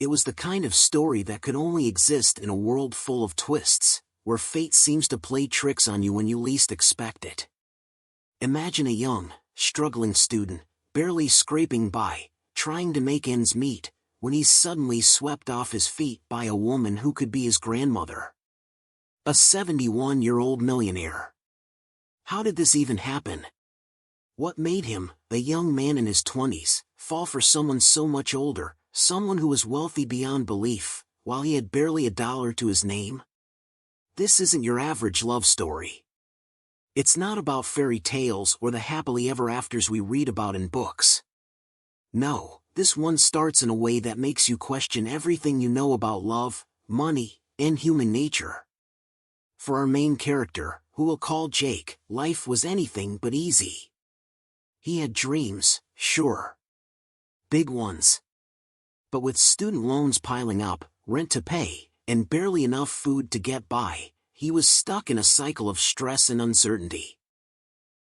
It was the kind of story that could only exist in a world full of twists, where fate seems to play tricks on you when you least expect it. Imagine a young, struggling student, barely scraping by, trying to make ends meet, when he's suddenly swept off his feet by a woman who could be his grandmother. A 71-year-old millionaire. How did this even happen? What made him, a young man in his 20s, fall for someone so much older, someone who was wealthy beyond belief, while he had barely a dollar to his name? This isn't your average love story. It's not about fairy tales or the happily ever afters we read about in books. No, this one starts in a way that makes you question everything you know about love, money, and human nature. For our main character, who we'll call Jake, life was anything but easy. He had dreams, sure. Big ones. But with student loans piling up, rent to pay, and barely enough food to get by, he was stuck in a cycle of stress and uncertainty.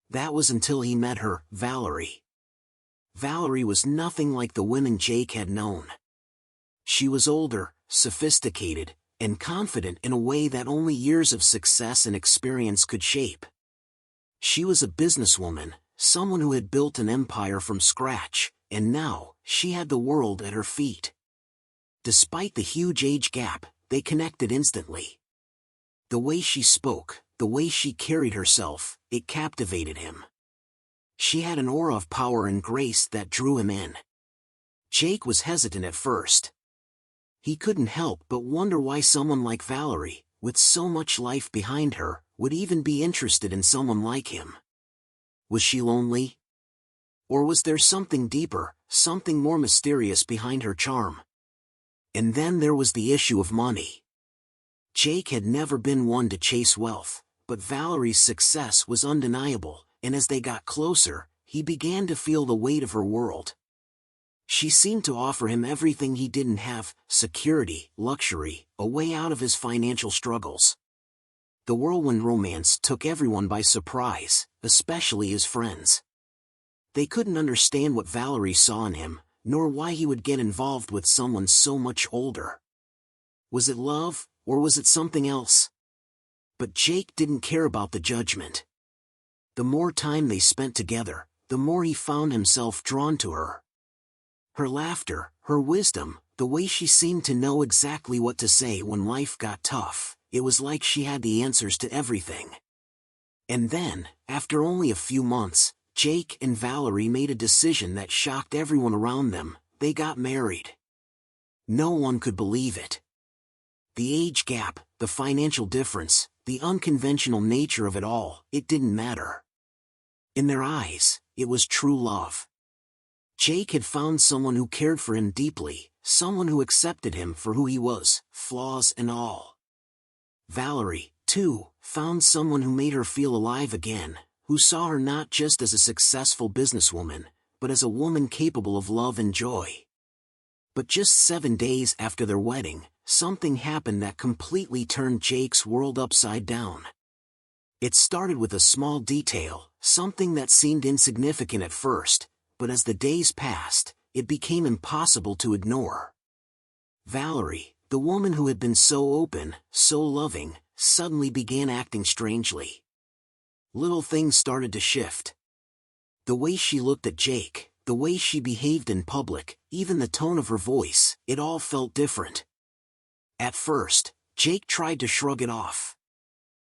That was until he met her, Valerie. Valerie was nothing like the women Jake had known. She was older, sophisticated, and confident in a way that only years of success and experience could shape. She was a businesswoman, someone who had built an empire from scratch, and now, she had the world at her feet. Despite the huge age gap, they connected instantly. The way she spoke, the way she carried herself, it captivated him. She had an aura of power and grace that drew him in. Jake was hesitant at first. He couldn't help but wonder why someone like Valerie, with so much life behind her, would even be interested in someone like him. Was she lonely? Or was there something deeper, something more mysterious behind her charm? And then there was the issue of money. Jake had never been one to chase wealth, but Valerie's success was undeniable, and as they got closer, he began to feel the weight of her world. She seemed to offer him everything he didn't have: security, luxury, a way out of his financial struggles. The whirlwind romance took everyone by surprise, especially his friends. They couldn't understand what Valerie saw in him, nor why he would get involved with someone so much older. Was it love, or was it something else? But Jake didn't care about the judgment. The more time they spent together, the more he found himself drawn to her. Her laughter, her wisdom, the way she seemed to know exactly what to say when life got tough, it was like she had the answers to everything. And then, after only a few months, Jake and Valerie made a decision that shocked everyone around them: they got married. No one could believe it. The age gap, the financial difference, the unconventional nature of it all, it didn't matter. In their eyes, it was true love. Jake had found someone who cared for him deeply, someone who accepted him for who he was, flaws and all. Valerie, too, found someone who made her feel alive again, who saw her not just as a successful businesswoman, but as a woman capable of love and joy. But just 7 days after their wedding, something happened that completely turned Jake's world upside down. It started with a small detail, something that seemed insignificant at first, but as the days passed, it became impossible to ignore. Valerie, the woman who had been so open, so loving, suddenly began acting strangely. Little things started to shift. The way she looked at Jake, the way she behaved in public, even the tone of her voice, it all felt different. At first, Jake tried to shrug it off.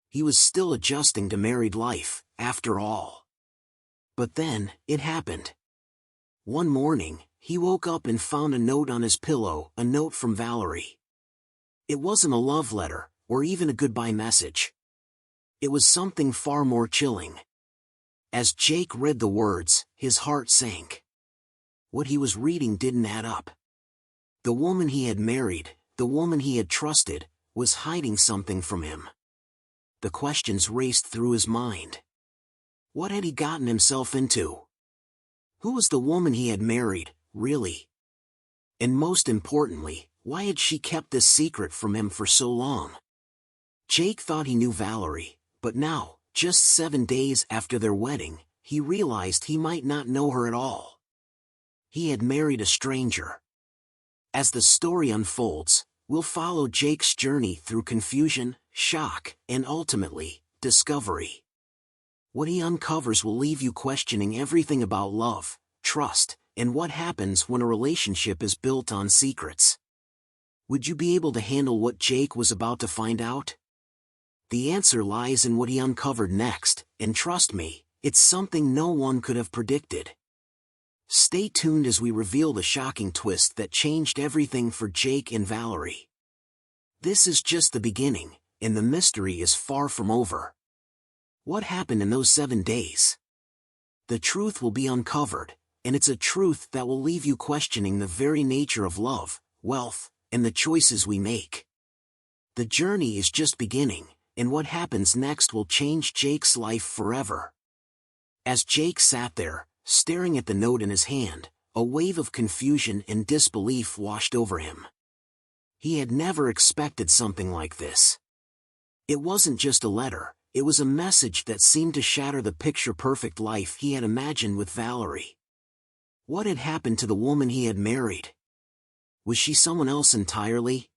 He was still adjusting to married life, after all. But then, it happened. One morning, he woke up and found a note on his pillow, a note from Valerie. It wasn't a love letter, or even a goodbye message. It was something far more chilling. As Jake read the words, his heart sank. What he was reading didn't add up. The woman he had married, the woman he had trusted, was hiding something from him. The questions raced through his mind. What had he gotten himself into? Who was the woman he had married, really? And most importantly, why had she kept this secret from him for so long? Jake thought he knew Valerie, but now, just 7 days after their wedding, he realized he might not know her at all. He had married a stranger. As the story unfolds, we'll follow Jake's journey through confusion, shock, and ultimately, discovery. What he uncovers will leave you questioning everything about love, trust, and what happens when a relationship is built on secrets. Would you be able to handle what Jake was about to find out? The answer lies in what he uncovered next, and trust me, it's something no one could have predicted. Stay tuned as we reveal the shocking twist that changed everything for Jake and Valerie. This is just the beginning, and the mystery is far from over. What happened in those 7 days? The truth will be uncovered, and it's a truth that will leave you questioning the very nature of love, wealth, and the choices we make. The journey is just beginning, and what happens next will change Jake's life forever. As Jake sat there, staring at the note in his hand, a wave of confusion and disbelief washed over him. He had never expected something like this. It wasn't just a letter, it was a message that seemed to shatter the picture-perfect life he had imagined with Valerie. What had happened to the woman he had married? Was she someone else entirely?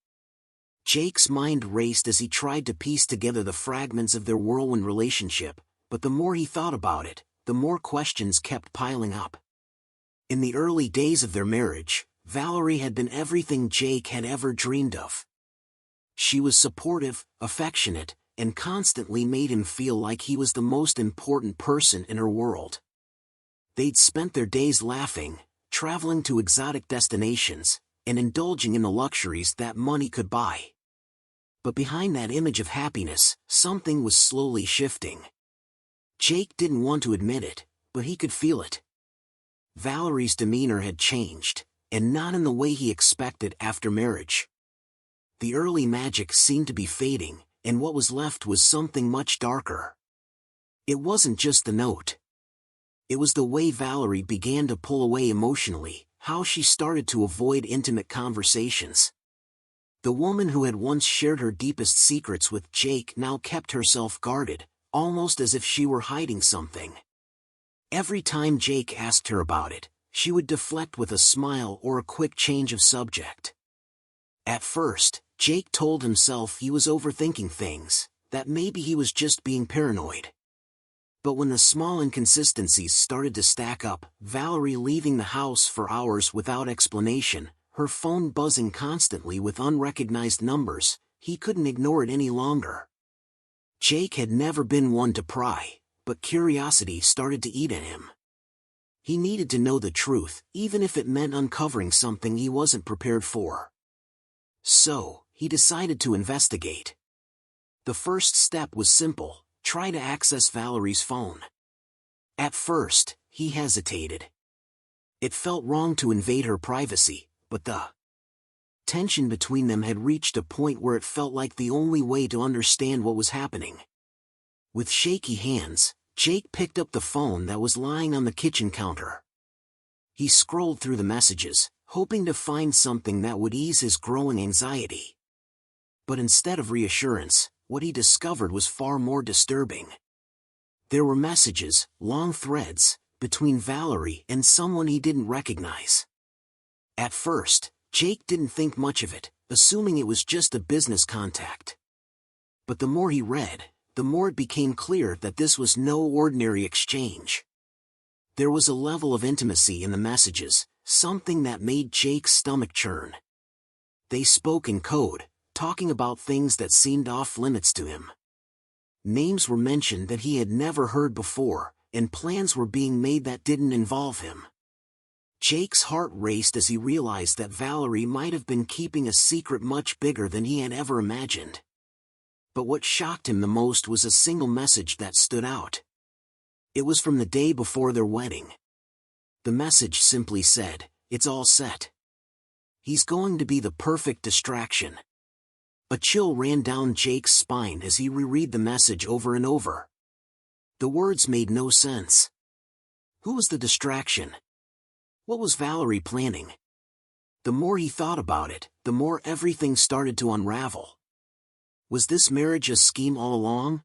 Jake's mind raced as he tried to piece together the fragments of their whirlwind relationship, but the more he thought about it, the more questions kept piling up. In the early days of their marriage, Valerie had been everything Jake had ever dreamed of. She was supportive, affectionate, and constantly made him feel like he was the most important person in her world. They'd spent their days laughing, traveling to exotic destinations, and indulging in the luxuries that money could buy. But behind that image of happiness, something was slowly shifting. Jake didn't want to admit it, but he could feel it. Valerie's demeanor had changed, and not in the way he expected after marriage. The early magic seemed to be fading, and what was left was something much darker. It wasn't just the note. It was the way Valerie began to pull away emotionally, how she started to avoid intimate conversations. The woman who had once shared her deepest secrets with Jake now kept herself guarded, almost as if she were hiding something. Every time Jake asked her about it, she would deflect with a smile or a quick change of subject. At first, Jake told himself he was overthinking things, that maybe he was just being paranoid. But when the small inconsistencies started to stack up, Valerie leaving the house for hours without explanation, her phone buzzing constantly with unrecognized numbers, he couldn't ignore it any longer. Jake had never been one to pry, but curiosity started to eat at him. He needed to know the truth, even if it meant uncovering something he wasn't prepared for. So, he decided to investigate. The first step was simple: try to access Valerie's phone. At first, he hesitated. It felt wrong to invade her privacy, but the tension between them had reached a point where it felt like the only way to understand what was happening. With shaky hands, Jake picked up the phone that was lying on the kitchen counter. He scrolled through the messages, hoping to find something that would ease his growing anxiety. But instead of reassurance, what he discovered was far more disturbing. There were messages, long threads, between Valerie and someone he didn't recognize. At first, Jake didn't think much of it, assuming it was just a business contact. But the more he read, the more it became clear that this was no ordinary exchange. There was a level of intimacy in the messages, something that made Jake's stomach churn. They spoke in code, talking about things that seemed off limits to him. Names were mentioned that he had never heard before, and plans were being made that didn't involve him. Jake's heart raced as he realized that Valerie might have been keeping a secret much bigger than he had ever imagined. But what shocked him the most was a single message that stood out. It was from the day before their wedding. The message simply said, "It's all set. He's going to be the perfect distraction." A chill ran down Jake's spine as he reread the message over and over. The words made no sense. Who was the distraction? What was Valerie planning? The more he thought about it, the more everything started to unravel. Was this marriage a scheme all along?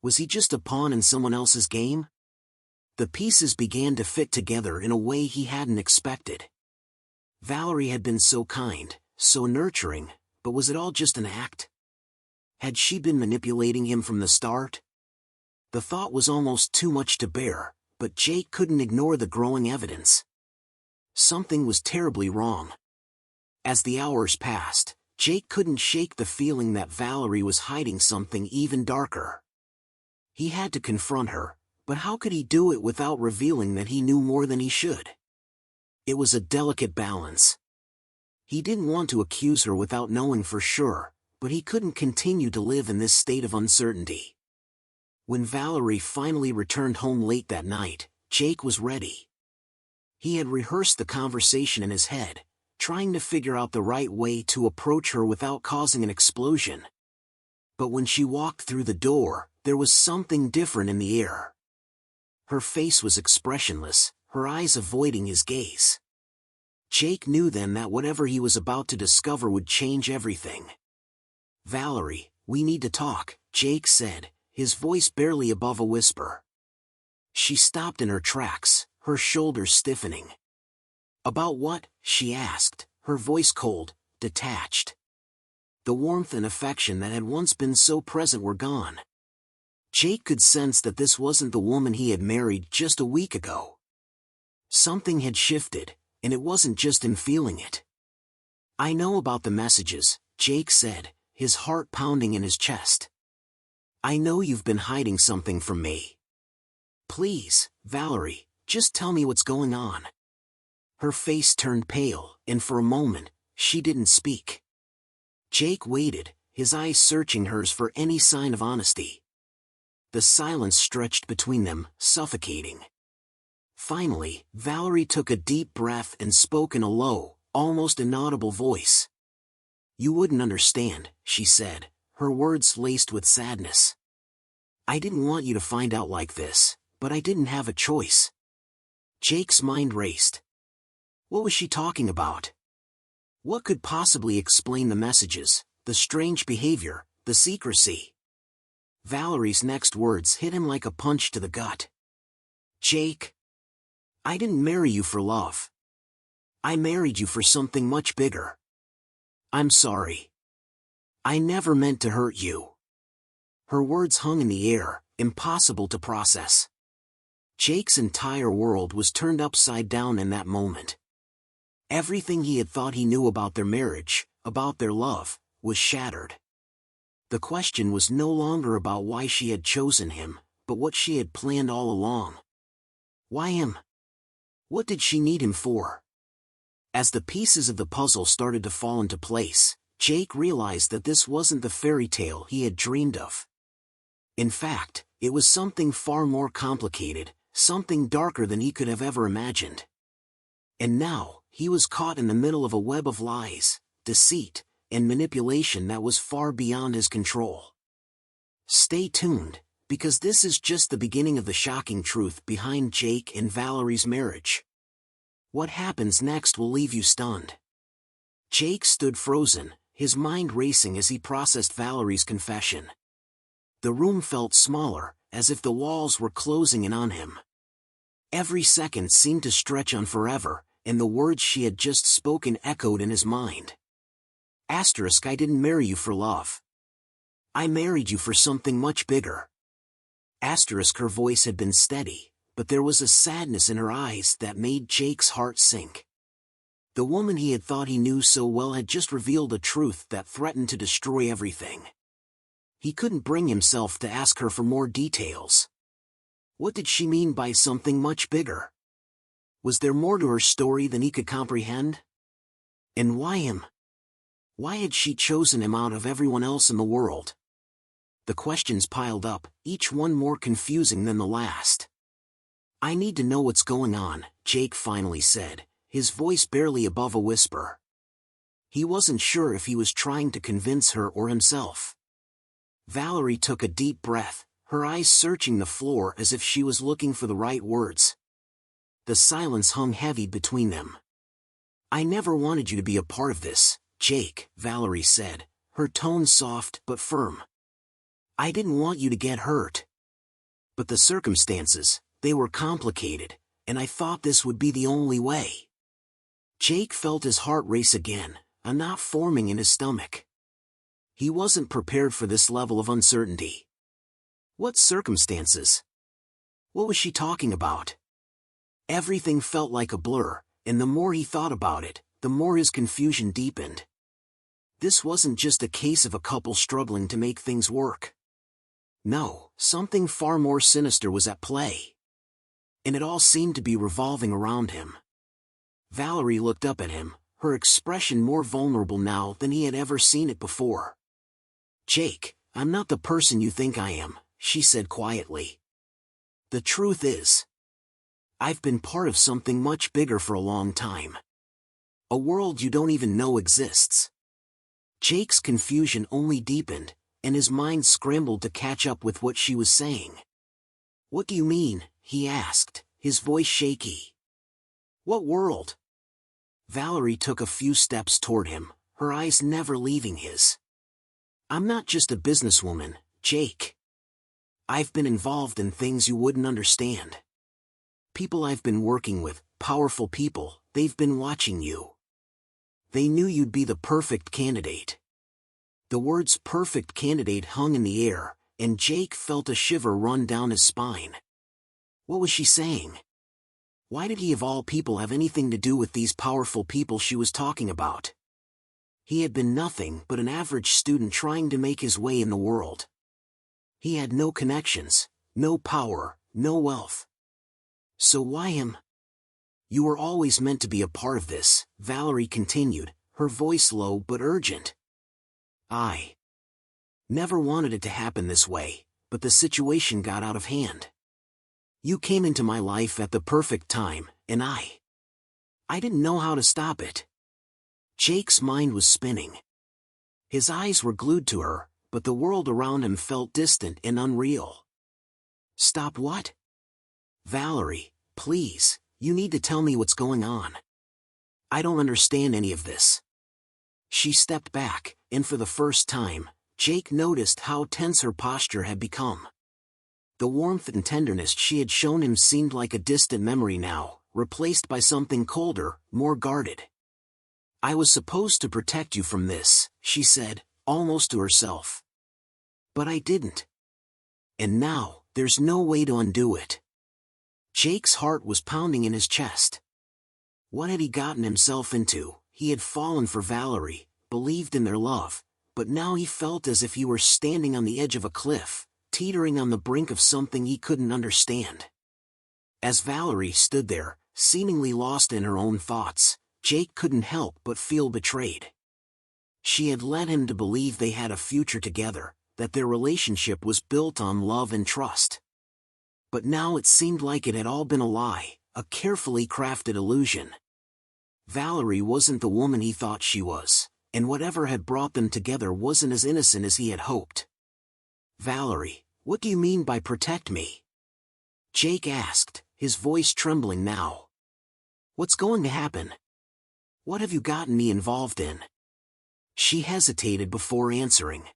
Was he just a pawn in someone else's game? The pieces began to fit together in a way he hadn't expected. Valerie had been so kind, so nurturing, but was it all just an act? Had she been manipulating him from the start? The thought was almost too much to bear, but Jake couldn't ignore the growing evidence. Something was terribly wrong. As the hours passed, Jake couldn't shake the feeling that Valerie was hiding something even darker. He had to confront her, but how could he do it without revealing that he knew more than he should? It was a delicate balance. He didn't want to accuse her without knowing for sure, but he couldn't continue to live in this state of uncertainty. When Valerie finally returned home late that night, Jake was ready. He had rehearsed the conversation in his head, trying to figure out the right way to approach her without causing an explosion. But when she walked through the door, there was something different in the air. Her face was expressionless, her eyes avoiding his gaze. Jake knew then that whatever he was about to discover would change everything. "Valerie, we need to talk," Jake said, his voice barely above a whisper. She stopped in her tracks, her shoulders stiffening. "About what?" she asked, her voice cold, detached. The warmth and affection that had once been so present were gone. Jake could sense that this wasn't the woman he had married just a week ago. Something had shifted, and it wasn't just him feeling it. "I know about the messages," Jake said, his heart pounding in his chest. "I know you've been hiding something from me. Please, Valerie, just tell me what's going on." Her face turned pale, and for a moment, she didn't speak. Jake waited, his eyes searching hers for any sign of honesty. The silence stretched between them, suffocating. Finally, Valerie took a deep breath and spoke in a low, almost inaudible voice. "You wouldn't understand," she said, her words laced with sadness. "I didn't want you to find out like this, but I didn't have a choice." Jake's mind raced. What was she talking about? What could possibly explain the messages, the strange behavior, the secrecy? Valerie's next words hit him like a punch to the gut. "Jake, I didn't marry you for love. I married you for something much bigger. I'm sorry. I never meant to hurt you." Her words hung in the air, impossible to process. Jake's entire world was turned upside down in that moment. Everything he had thought he knew about their marriage, about their love, was shattered. The question was no longer about why she had chosen him, but what she had planned all along. Why him? What did she need him for? As the pieces of the puzzle started to fall into place, Jake realized that this wasn't the fairy tale he had dreamed of. In fact, it was something far more complicated, something darker than he could have ever imagined. And now, he was caught in the middle of a web of lies, deceit, and manipulation that was far beyond his control. Stay tuned, because this is just the beginning of the shocking truth behind Jake and Valerie's marriage. What happens next will leave you stunned. Jake stood frozen, his mind racing as he processed Valerie's confession. The room felt smaller, as if the walls were closing in on him. Every second seemed to stretch on forever, and the words she had just spoken echoed in his mind. "I didn't marry you for love. I married you for something much bigger." Her voice had been steady, but there was a sadness in her eyes that made Jake's heart sink. The woman he had thought he knew so well had just revealed a truth that threatened to destroy everything. He couldn't bring himself to ask her for more details. What did she mean by something much bigger? Was there more to her story than he could comprehend? And why him? Why had she chosen him out of everyone else in the world? The questions piled up, each one more confusing than the last. "I need to know what's going on," Jake finally said, his voice barely above a whisper. He wasn't sure if he was trying to convince her or himself. Valerie took a deep breath, her eyes searching the floor as if she was looking for the right words. The silence hung heavy between them. "I never wanted you to be a part of this, Jake," Valerie said, her tone soft but firm. "I didn't want you to get hurt. But the circumstances, they were complicated, and I thought this would be the only way." Jake felt his heart race again, a knot forming in his stomach. He wasn't prepared for this level of uncertainty. What circumstances? What was she talking about? Everything felt like a blur, and the more he thought about it, the more his confusion deepened. This wasn't just a case of a couple struggling to make things work. No, something far more sinister was at play. And it all seemed to be revolving around him. Valerie looked up at him, her expression more vulnerable now than he had ever seen it before. "Jake, I'm not the person you think I am," she said quietly. "The truth is, I've been part of something much bigger for a long time. A world you don't even know exists." Jake's confusion only deepened, and his mind scrambled to catch up with what she was saying. "What do you mean?" he asked, his voice shaky. "What world?" Valerie took a few steps toward him, her eyes never leaving his. "I'm not just a businesswoman, Jake. I've been involved in things you wouldn't understand. People I've been working with, powerful people, they've been watching you. They knew you'd be the perfect candidate." The words "perfect candidate" hung in the air, and Jake felt a shiver run down his spine. What was she saying? Why did he of all people have anything to do with these powerful people she was talking about? He had been nothing but an average student trying to make his way in the world. He had no connections, no power, no wealth. So why him? "You were always meant to be a part of this," Valerie continued, her voice low but urgent. "I never wanted it to happen this way, but the situation got out of hand. You came into my life at the perfect time, and I didn't know how to stop it." Jake's mind was spinning. His eyes were glued to her, but the world around him felt distant and unreal. "Stop what?" "Valerie, please, you need to tell me what's going on. I don't understand any of this." She stepped back, and for the first time, Jake noticed how tense her posture had become. The warmth and tenderness she had shown him seemed like a distant memory now, replaced by something colder, more guarded. "I was supposed to protect you from this," she said, almost to herself. "But I didn't. And now, there's no way to undo it." Jake's heart was pounding in his chest. What had he gotten himself into? He had fallen for Valerie, believed in their love, but now he felt as if he were standing on the edge of a cliff, teetering on the brink of something he couldn't understand. As Valerie stood there, seemingly lost in her own thoughts, Jake couldn't help but feel betrayed. She had led him to believe they had a future together, that their relationship was built on love and trust. But now it seemed like it had all been a lie, a carefully crafted illusion. Valerie wasn't the woman he thought she was, and whatever had brought them together wasn't as innocent as he had hoped. "Valerie, what do you mean by protect me?" Jake asked, his voice trembling now. "What's going to happen? What have you gotten me involved in?" She hesitated before answering.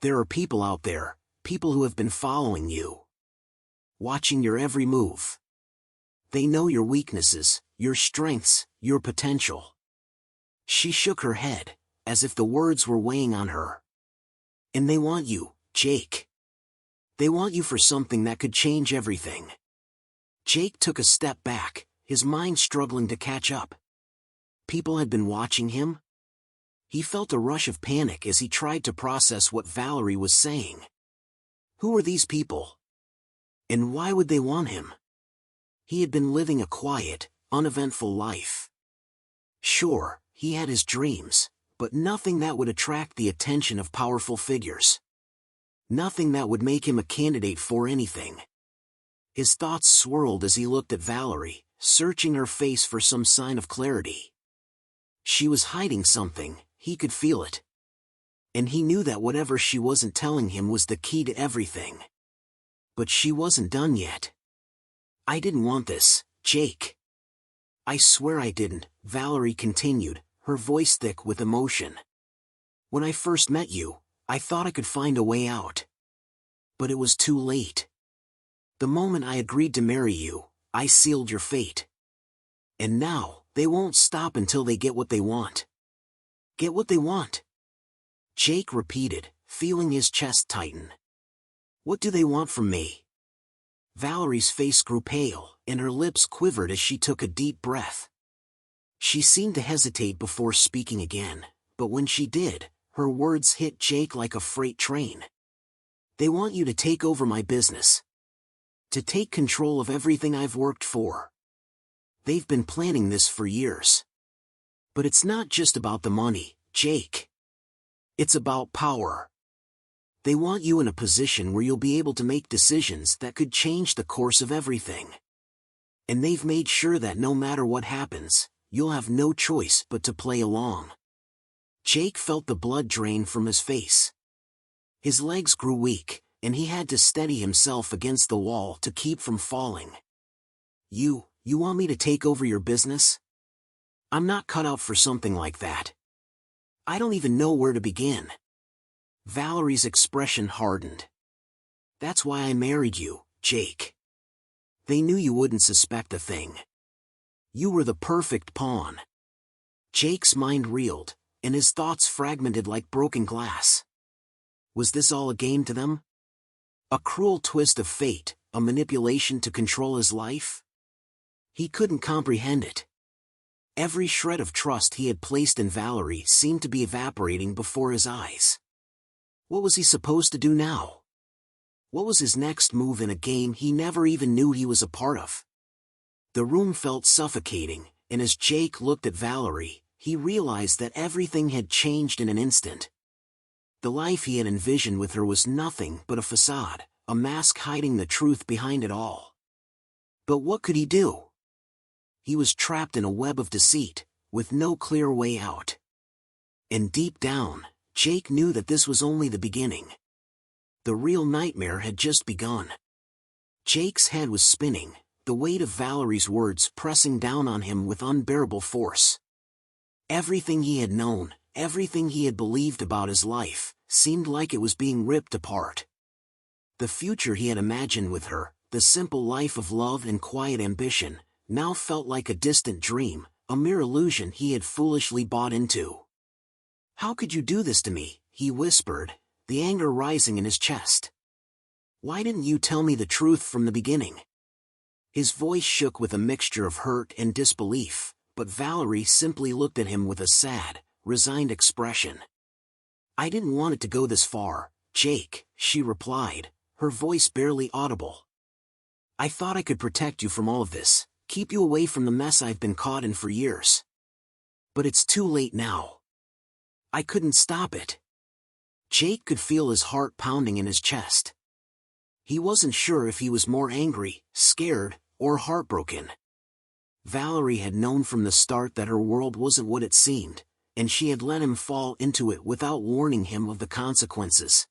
"There are people out there, people who have been following you. Watching your every move. They know your weaknesses, your strengths, your potential." She shook her head, as if the words were weighing on her. "And they want you, Jake. They want you for something that could change everything." Jake took a step back, his mind struggling to catch up. People had been watching him? He felt a rush of panic as he tried to process what Valerie was saying. Who were these people? And why would they want him? He had been living a quiet, uneventful life. Sure, he had his dreams, but nothing that would attract the attention of powerful figures. Nothing that would make him a candidate for anything. His thoughts swirled as he looked at Valerie, searching her face for some sign of clarity. She was hiding something, he could feel it. And he knew that whatever she wasn't telling him was the key to everything. But she wasn't done yet. "I didn't want this, Jake. I swear I didn't," Valerie continued, her voice thick with emotion. "When I first met you, I thought I could find a way out. But it was too late. The moment I agreed to marry you, I sealed your fate. And now, They won't stop until they get what they want. Get what they want? Jake repeated, feeling his chest tighten. What do they want from me? Valerie's face grew pale, and her lips quivered as she took a deep breath. She seemed to hesitate before speaking again, but when she did, her words hit Jake like a freight train. They want you to take over my business. To take control of everything I've worked for. They've been planning this for years. But it's not just about the money, Jake. It's about power. They want you in a position where you'll be able to make decisions that could change the course of everything. And they've made sure that no matter what happens, you'll have no choice but to play along. Jake felt the blood drain from his face. His legs grew weak, and he had to steady himself against the wall to keep from falling. You want me to take over your business? I'm not cut out for something like that. I don't even know where to begin. Valerie's expression hardened. That's why I married you, Jake. They knew you wouldn't suspect a thing. You were the perfect pawn. Jake's mind reeled, and his thoughts fragmented like broken glass. Was this all a game to them? A cruel twist of fate, a manipulation to control his life? He couldn't comprehend it. Every shred of trust he had placed in Valerie seemed to be evaporating before his eyes. What was he supposed to do now? What was his next move in a game he never even knew he was a part of? The room felt suffocating, and as Jake looked at Valerie, he realized that everything had changed in an instant. The life he had envisioned with her was nothing but a facade, a mask hiding the truth behind it all. But what could he do? He was trapped in a web of deceit, with no clear way out. And deep down, Jake knew that this was only the beginning. The real nightmare had just begun. Jake's head was spinning, the weight of Valerie's words pressing down on him with unbearable force. Everything he had known, everything he had believed about his life, seemed like it was being ripped apart. The future he had imagined with her, the simple life of love and quiet ambition, now felt like a distant dream, a mere illusion he had foolishly bought into. How could you do this to me? He whispered, the anger rising in his chest. Why didn't you tell me the truth from the beginning? His voice shook with a mixture of hurt and disbelief, but Valerie simply looked at him with a sad, resigned expression. I didn't want it to go this far, Jake, she replied, her voice barely audible. I thought I could protect you from all of this, keep you away from the mess I've been caught in for years. But it's too late now. I couldn't stop it. Jake could feel his heart pounding in his chest. He wasn't sure if he was more angry, scared, or heartbroken. Valerie had known from the start that her world wasn't what it seemed, and she had let him fall into it without warning him of the consequences.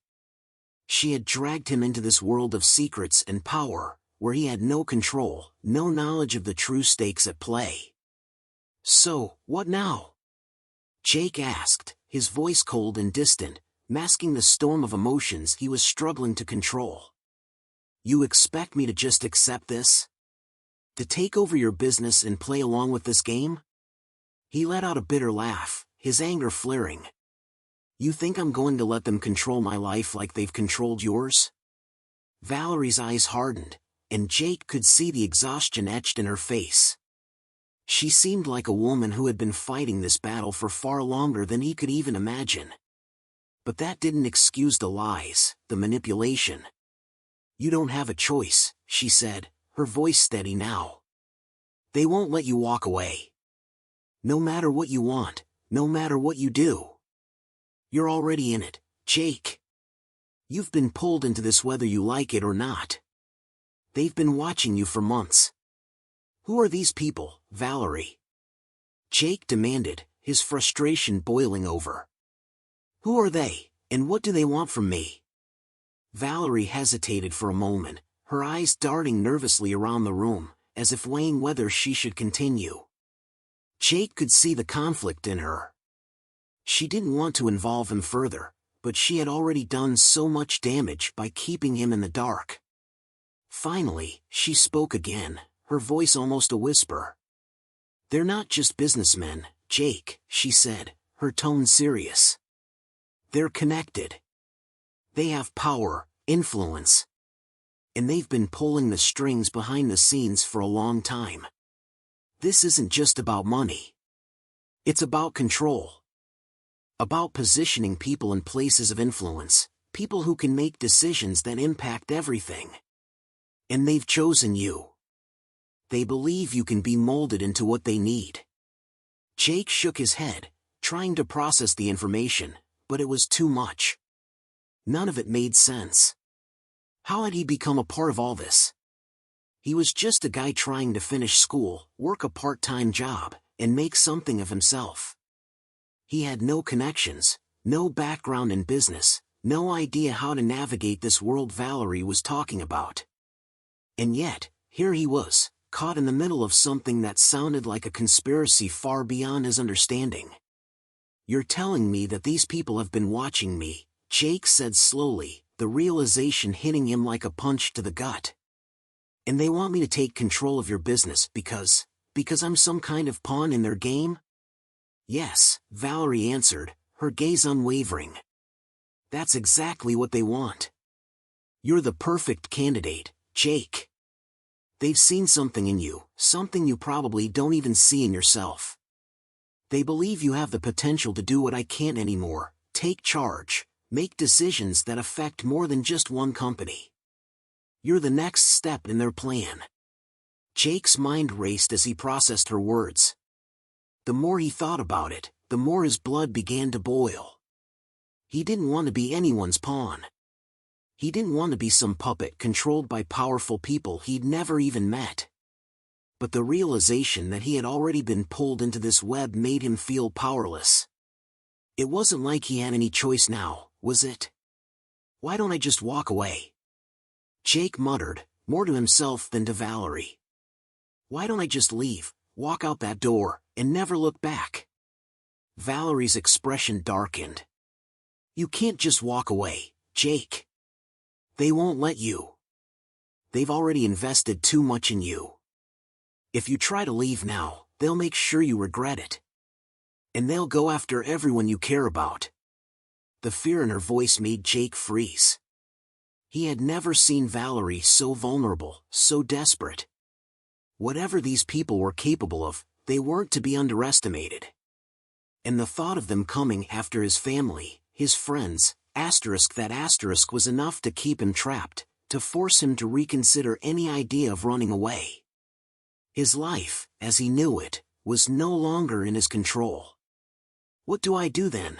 She had dragged him into this world of secrets and power, where he had no control, no knowledge of the true stakes at play. So, what now? Jake asked, his voice cold and distant, masking the storm of emotions he was struggling to control. You expect me to just accept this? To take over your business and play along with this game? He let out a bitter laugh, his anger flaring. You think I'm going to let them control my life like they've controlled yours? Valerie's eyes hardened, and Jake could see the exhaustion etched in her face. She seemed like a woman who had been fighting this battle for far longer than he could even imagine. But that didn't excuse the lies, the manipulation. You don't have a choice, she said, her voice steady now. They won't let you walk away. No matter what you want, no matter what you do. You're already in it, Jake. You've been pulled into this whether you like it or not. They've been watching you for months. Who are these people, Valerie? Jake demanded, his frustration boiling over. Who are they, and what do they want from me? Valerie hesitated for a moment, her eyes darting nervously around the room, as if weighing whether she should continue. Jake could see the conflict in her. She didn't want to involve him further, but she had already done so much damage by keeping him in the dark. Finally, she spoke again, her voice almost a whisper. They're not just businessmen, Jake, she said, her tone serious. They're connected. They have power, influence. And they've been pulling the strings behind the scenes for a long time. This isn't just about money. It's about control. About positioning people in places of influence, people who can make decisions that impact everything. And they've chosen you. They believe you can be molded into what they need. Jake shook his head, trying to process the information, but it was too much. None of it made sense. How had he become a part of all this? He was just a guy trying to finish school, work a part-time job, and make something of himself. He had no connections, no background in business, no idea how to navigate this world Valerie was talking about. And yet, here he was, caught in the middle of something that sounded like a conspiracy far beyond his understanding. You're telling me that these people have been watching me, Jake said slowly, the realization hitting him like a punch to the gut. And they want me to take control of your business because I'm some kind of pawn in their game? Yes, Valerie answered, her gaze unwavering. That's exactly what they want. You're the perfect candidate, Jake. They've seen something in you, something you probably don't even see in yourself. They believe you have the potential to do what I can't anymore, take charge, make decisions that affect more than just one company. You're the next step in their plan. Jake's mind raced as he processed her words. The more he thought about it, the more his blood began to boil. He didn't want to be anyone's pawn. He didn't want to be some puppet controlled by powerful people he'd never even met. But the realization that he had already been pulled into this web made him feel powerless. It wasn't like he had any choice now, was it? Why don't I just walk away? Jake muttered, more to himself than to Valerie. Why don't I just leave, walk out that door, and never look back? Valerie's expression darkened. You can't just walk away, Jake. They won't let you. They've already invested too much in you. If you try to leave now, they'll make sure you regret it. And they'll go after everyone you care about. The fear in her voice made Jake freeze. He had never seen Valerie so vulnerable, so desperate. Whatever these people were capable of, they weren't to be underestimated. And the thought of them coming after his family, his friends, that was enough to keep him trapped, to force him to reconsider any idea of running away. His life, as he knew it, was no longer in his control. What do I do then?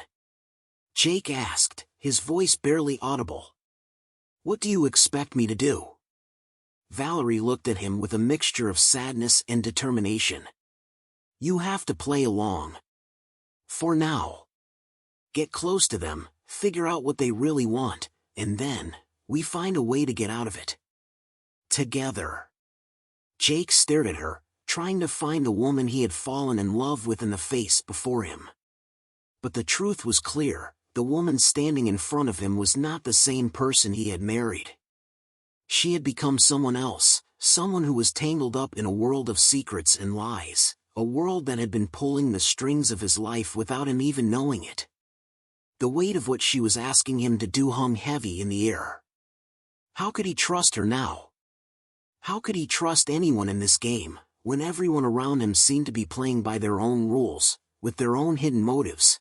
Jake asked, his voice barely audible. What do you expect me to do? Valerie looked at him with a mixture of sadness and determination. You have to play along. For now. Get close to them, figure out what they really want, and then, we find a way to get out of it. Together. Jake stared at her, trying to find the woman he had fallen in love with in the face before him. But the truth was clear, the woman standing in front of him was not the same person he had married. She had become someone else, someone who was tangled up in a world of secrets and lies, a world that had been pulling the strings of his life without him even knowing it. The weight of what she was asking him to do hung heavy in the air. How could he trust her now? How could he trust anyone in this game, when everyone around him seemed to be playing by their own rules, with their own hidden motives?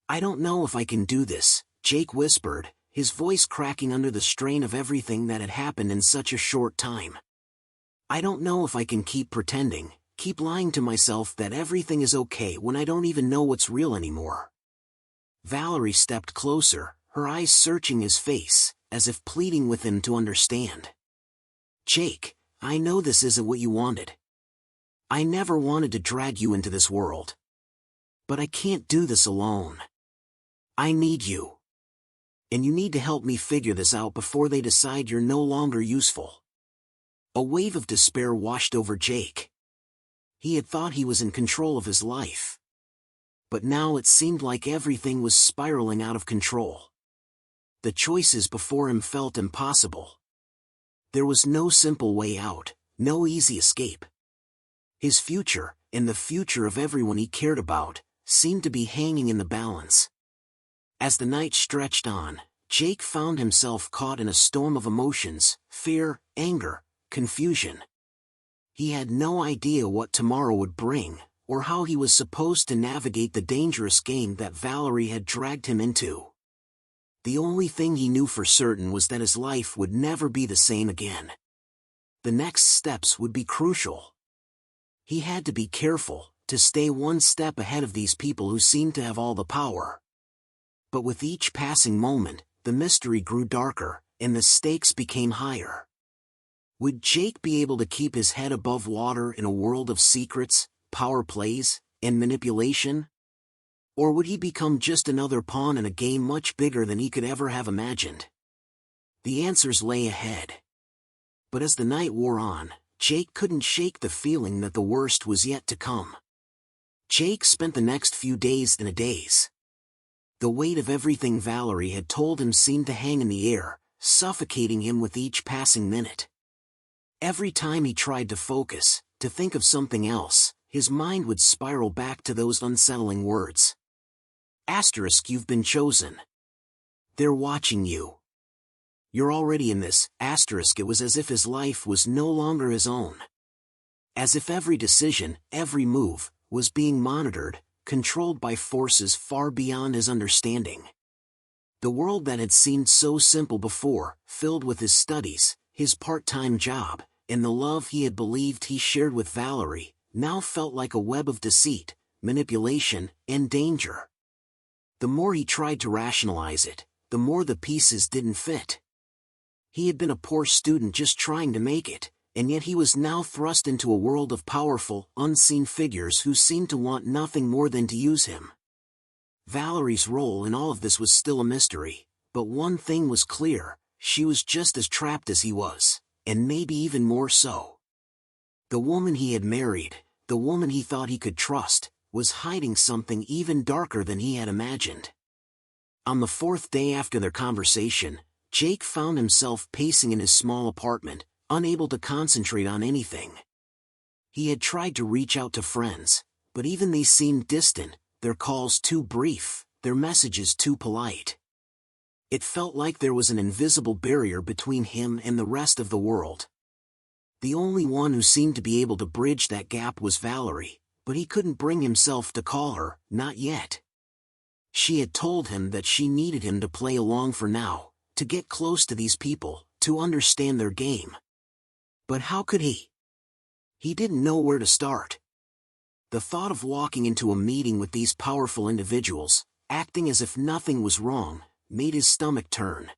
I don't know if I can do this, Jake whispered, his voice cracking under the strain of everything that had happened in such a short time. I don't know if I can keep pretending, keep lying to myself that everything is okay when I don't even know what's real anymore. Valerie stepped closer, her eyes searching his face, as if pleading with him to understand. Jake, I know this isn't what you wanted. I never wanted to drag you into this world. But I can't do this alone. I need you. And you need to help me figure this out before they decide you're no longer useful. A wave of despair washed over Jake. He had thought he was in control of his life. But now it seemed like everything was spiraling out of control. The choices before him felt impossible. There was no simple way out, no easy escape. His future, and the future of everyone he cared about, seemed to be hanging in the balance. As the night stretched on, Jake found himself caught in a storm of emotions: fear, anger, confusion. He had no idea what tomorrow would bring, or how he was supposed to navigate the dangerous game that Valerie had dragged him into. The only thing he knew for certain was that his life would never be the same again. The next steps would be crucial. He had to be careful, to stay one step ahead of these people who seemed to have all the power. But with each passing moment, the mystery grew darker, and the stakes became higher. Would Jake be able to keep his head above water in a world of secrets, power plays, and manipulation? Or would he become just another pawn in a game much bigger than he could ever have imagined? The answers lay ahead. But as the night wore on, Jake couldn't shake the feeling that the worst was yet to come. Jake spent the next few days in a daze. The weight of everything Valerie had told him seemed to hang in the air, suffocating him with each passing minute. Every time he tried to focus, to think of something else, his mind would spiral back to those unsettling words. Asterisk, you've been chosen. They're watching you. You're already in this. Asterisk, it was as if his life was no longer his own. As if every decision, every move, was being monitored, controlled by forces far beyond his understanding. The world that had seemed so simple before, filled with his studies, his part-time job, and the love he had believed he shared with Valerie, now felt like a web of deceit, manipulation, and danger. The more he tried to rationalize it, the more the pieces didn't fit. He had been a poor student just trying to make it, and yet he was now thrust into a world of powerful, unseen figures who seemed to want nothing more than to use him. Valerie's role in all of this was still a mystery, but one thing was clear: she was just as trapped as he was, and maybe even more so. The woman he had married, the woman he thought he could trust, was hiding something even darker than he had imagined. On the fourth day after their conversation, Jake found himself pacing in his small apartment, unable to concentrate on anything. He had tried to reach out to friends, but even these seemed distant, their calls too brief, their messages too polite. It felt like there was an invisible barrier between him and the rest of the world. The only one who seemed to be able to bridge that gap was Valerie, but he couldn't bring himself to call her, not yet. She had told him that she needed him to play along for now, to get close to these people, to understand their game. But how could he? He didn't know where to start. The thought of walking into a meeting with these powerful individuals, acting as if nothing was wrong, made his stomach turn.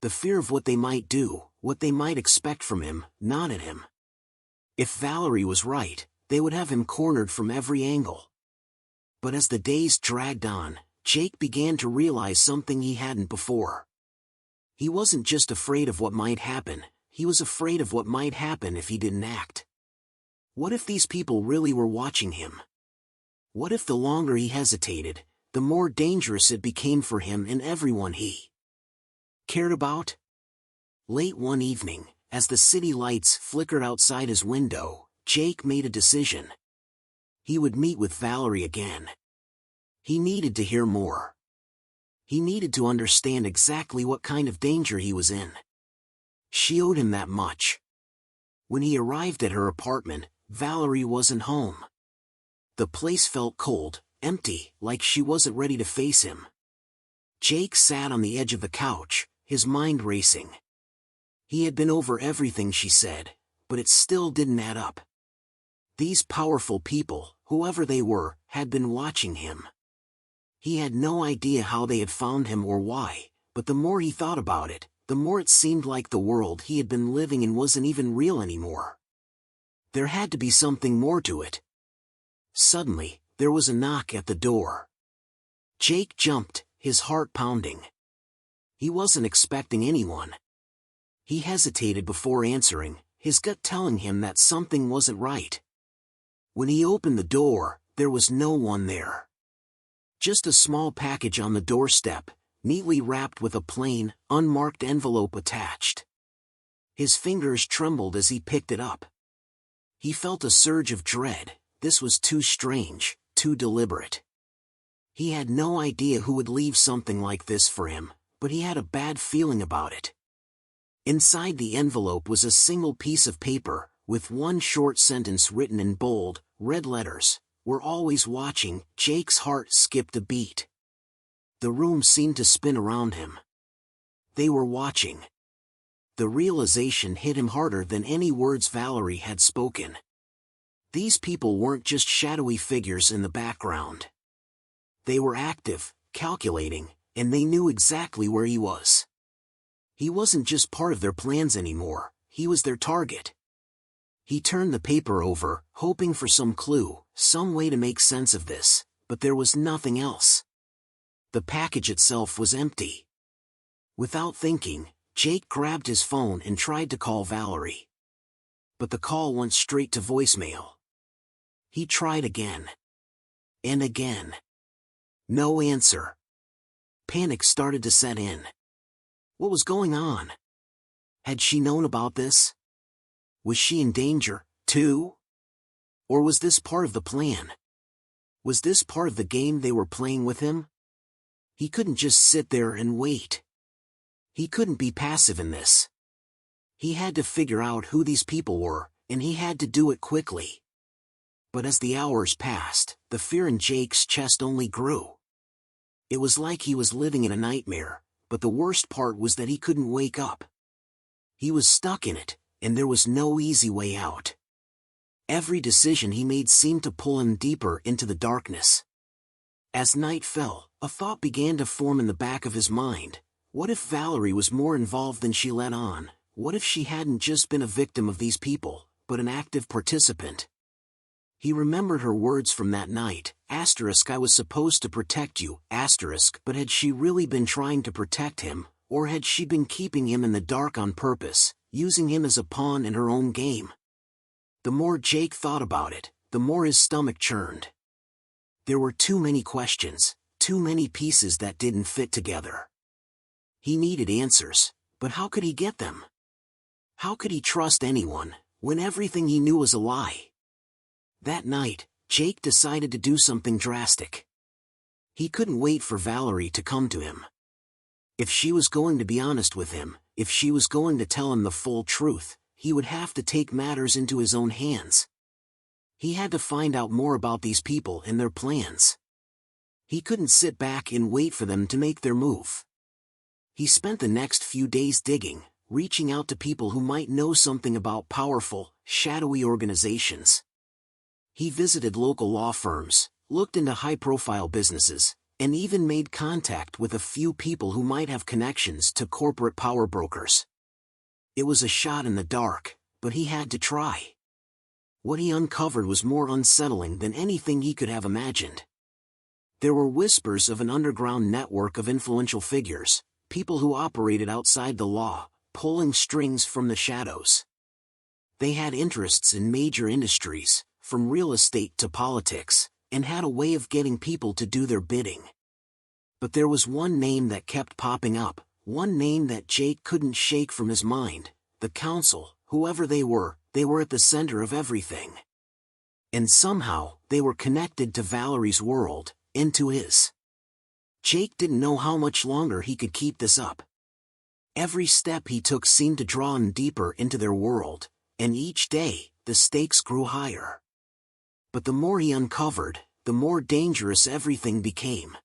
The fear of what they might do, what they might expect from him, gnawed at him. If Valerie was right, they would have him cornered from every angle. But as the days dragged on, Jake began to realize something he hadn't before. He wasn't just afraid of what might happen, he was afraid of what might happen if he didn't act. What if these people really were watching him? What if the longer he hesitated, the more dangerous it became for him and everyone he cared about? Late one evening, as the city lights flickered outside his window, Jake made a decision. He would meet with Valerie again. He needed to hear more. He needed to understand exactly what kind of danger he was in. She owed him that much. When he arrived at her apartment, Valerie wasn't home. The place felt cold, empty, like she wasn't ready to face him. Jake sat on the edge of the couch, his mind racing. He had been over everything she said, but it still didn't add up. These powerful people, whoever they were, had been watching him. He had no idea how they had found him or why, but the more he thought about it, the more it seemed like the world he had been living in wasn't even real anymore. There had to be something more to it. Suddenly, there was a knock at the door. Jake jumped, his heart pounding. He wasn't expecting anyone. He hesitated before answering, his gut telling him that something wasn't right. When he opened the door, there was no one there. Just a small package on the doorstep, neatly wrapped with a plain, unmarked envelope attached. His fingers trembled as he picked it up. He felt a surge of dread, This was too strange, too deliberate. He had no idea who would leave something like this for him, but he had a bad feeling about it. Inside the envelope was a single piece of paper, with one short sentence written in bold, red letters. "We're always watching." Jake's heart skipped a beat. The room seemed to spin around him. They were watching. The realization hit him harder than any words Valerie had spoken. These people weren't just shadowy figures in the background. They were active, calculating, and they knew exactly where he was. He wasn't just part of their plans anymore, he was their target. He turned the paper over, hoping for some clue, some way to make sense of this, but there was nothing else. The package itself was empty. Without thinking, Jake grabbed his phone and tried to call Valerie. But the call went straight to voicemail. He tried again. And again. No answer. Panic started to set in. What was going on? Had she known about this? Was she in danger, too? Or was this part of the plan? Was this part of the game they were playing with him? He couldn't just sit there and wait. He couldn't be passive in this. He had to figure out who these people were, and he had to do it quickly. But as the hours passed, the fear in Jake's chest only grew. It was like he was living in a nightmare, but the worst part was that he couldn't wake up. He was stuck in it, and there was no easy way out. Every decision he made seemed to pull him deeper into the darkness. As night fell, a thought began to form in the back of his mind. What if Valerie was more involved than she let on? What if she hadn't just been a victim of these people, but an active participant? He remembered her words from that night, "I was supposed to protect you, but had she really been trying to protect him, or had she been keeping him in the dark on purpose, using him as a pawn in her own game?" The more Jake thought about it, the more his stomach churned. There were too many questions, too many pieces that didn't fit together. He needed answers, but how could he get them? How could he trust anyone, when everything he knew was a lie? That night, Jake decided to do something drastic. He couldn't wait for Valerie to come to him. If she was going to be honest with him, if she was going to tell him the full truth, he would have to take matters into his own hands. He had to find out more about these people and their plans. He couldn't sit back and wait for them to make their move. He spent the next few days digging, reaching out to people who might know something about powerful, shadowy organizations. He visited local law firms, looked into high-profile businesses, and even made contact with a few people who might have connections to corporate power brokers. It was a shot in the dark, but he had to try. What he uncovered was more unsettling than anything he could have imagined. There were whispers of an underground network of influential figures, people who operated outside the law, pulling strings from the shadows. They had interests in major industries, from real estate to politics, and had a way of getting people to do their bidding. But there was one name that kept popping up, one name that Jake couldn't shake from his mind: the council. Whoever they were at the center of everything. And somehow, they were connected to Valerie's world, into his. Jake didn't know how much longer he could keep this up. Every step he took seemed to draw him deeper into their world, and each day, the stakes grew higher. But the more he uncovered, the more dangerous everything became.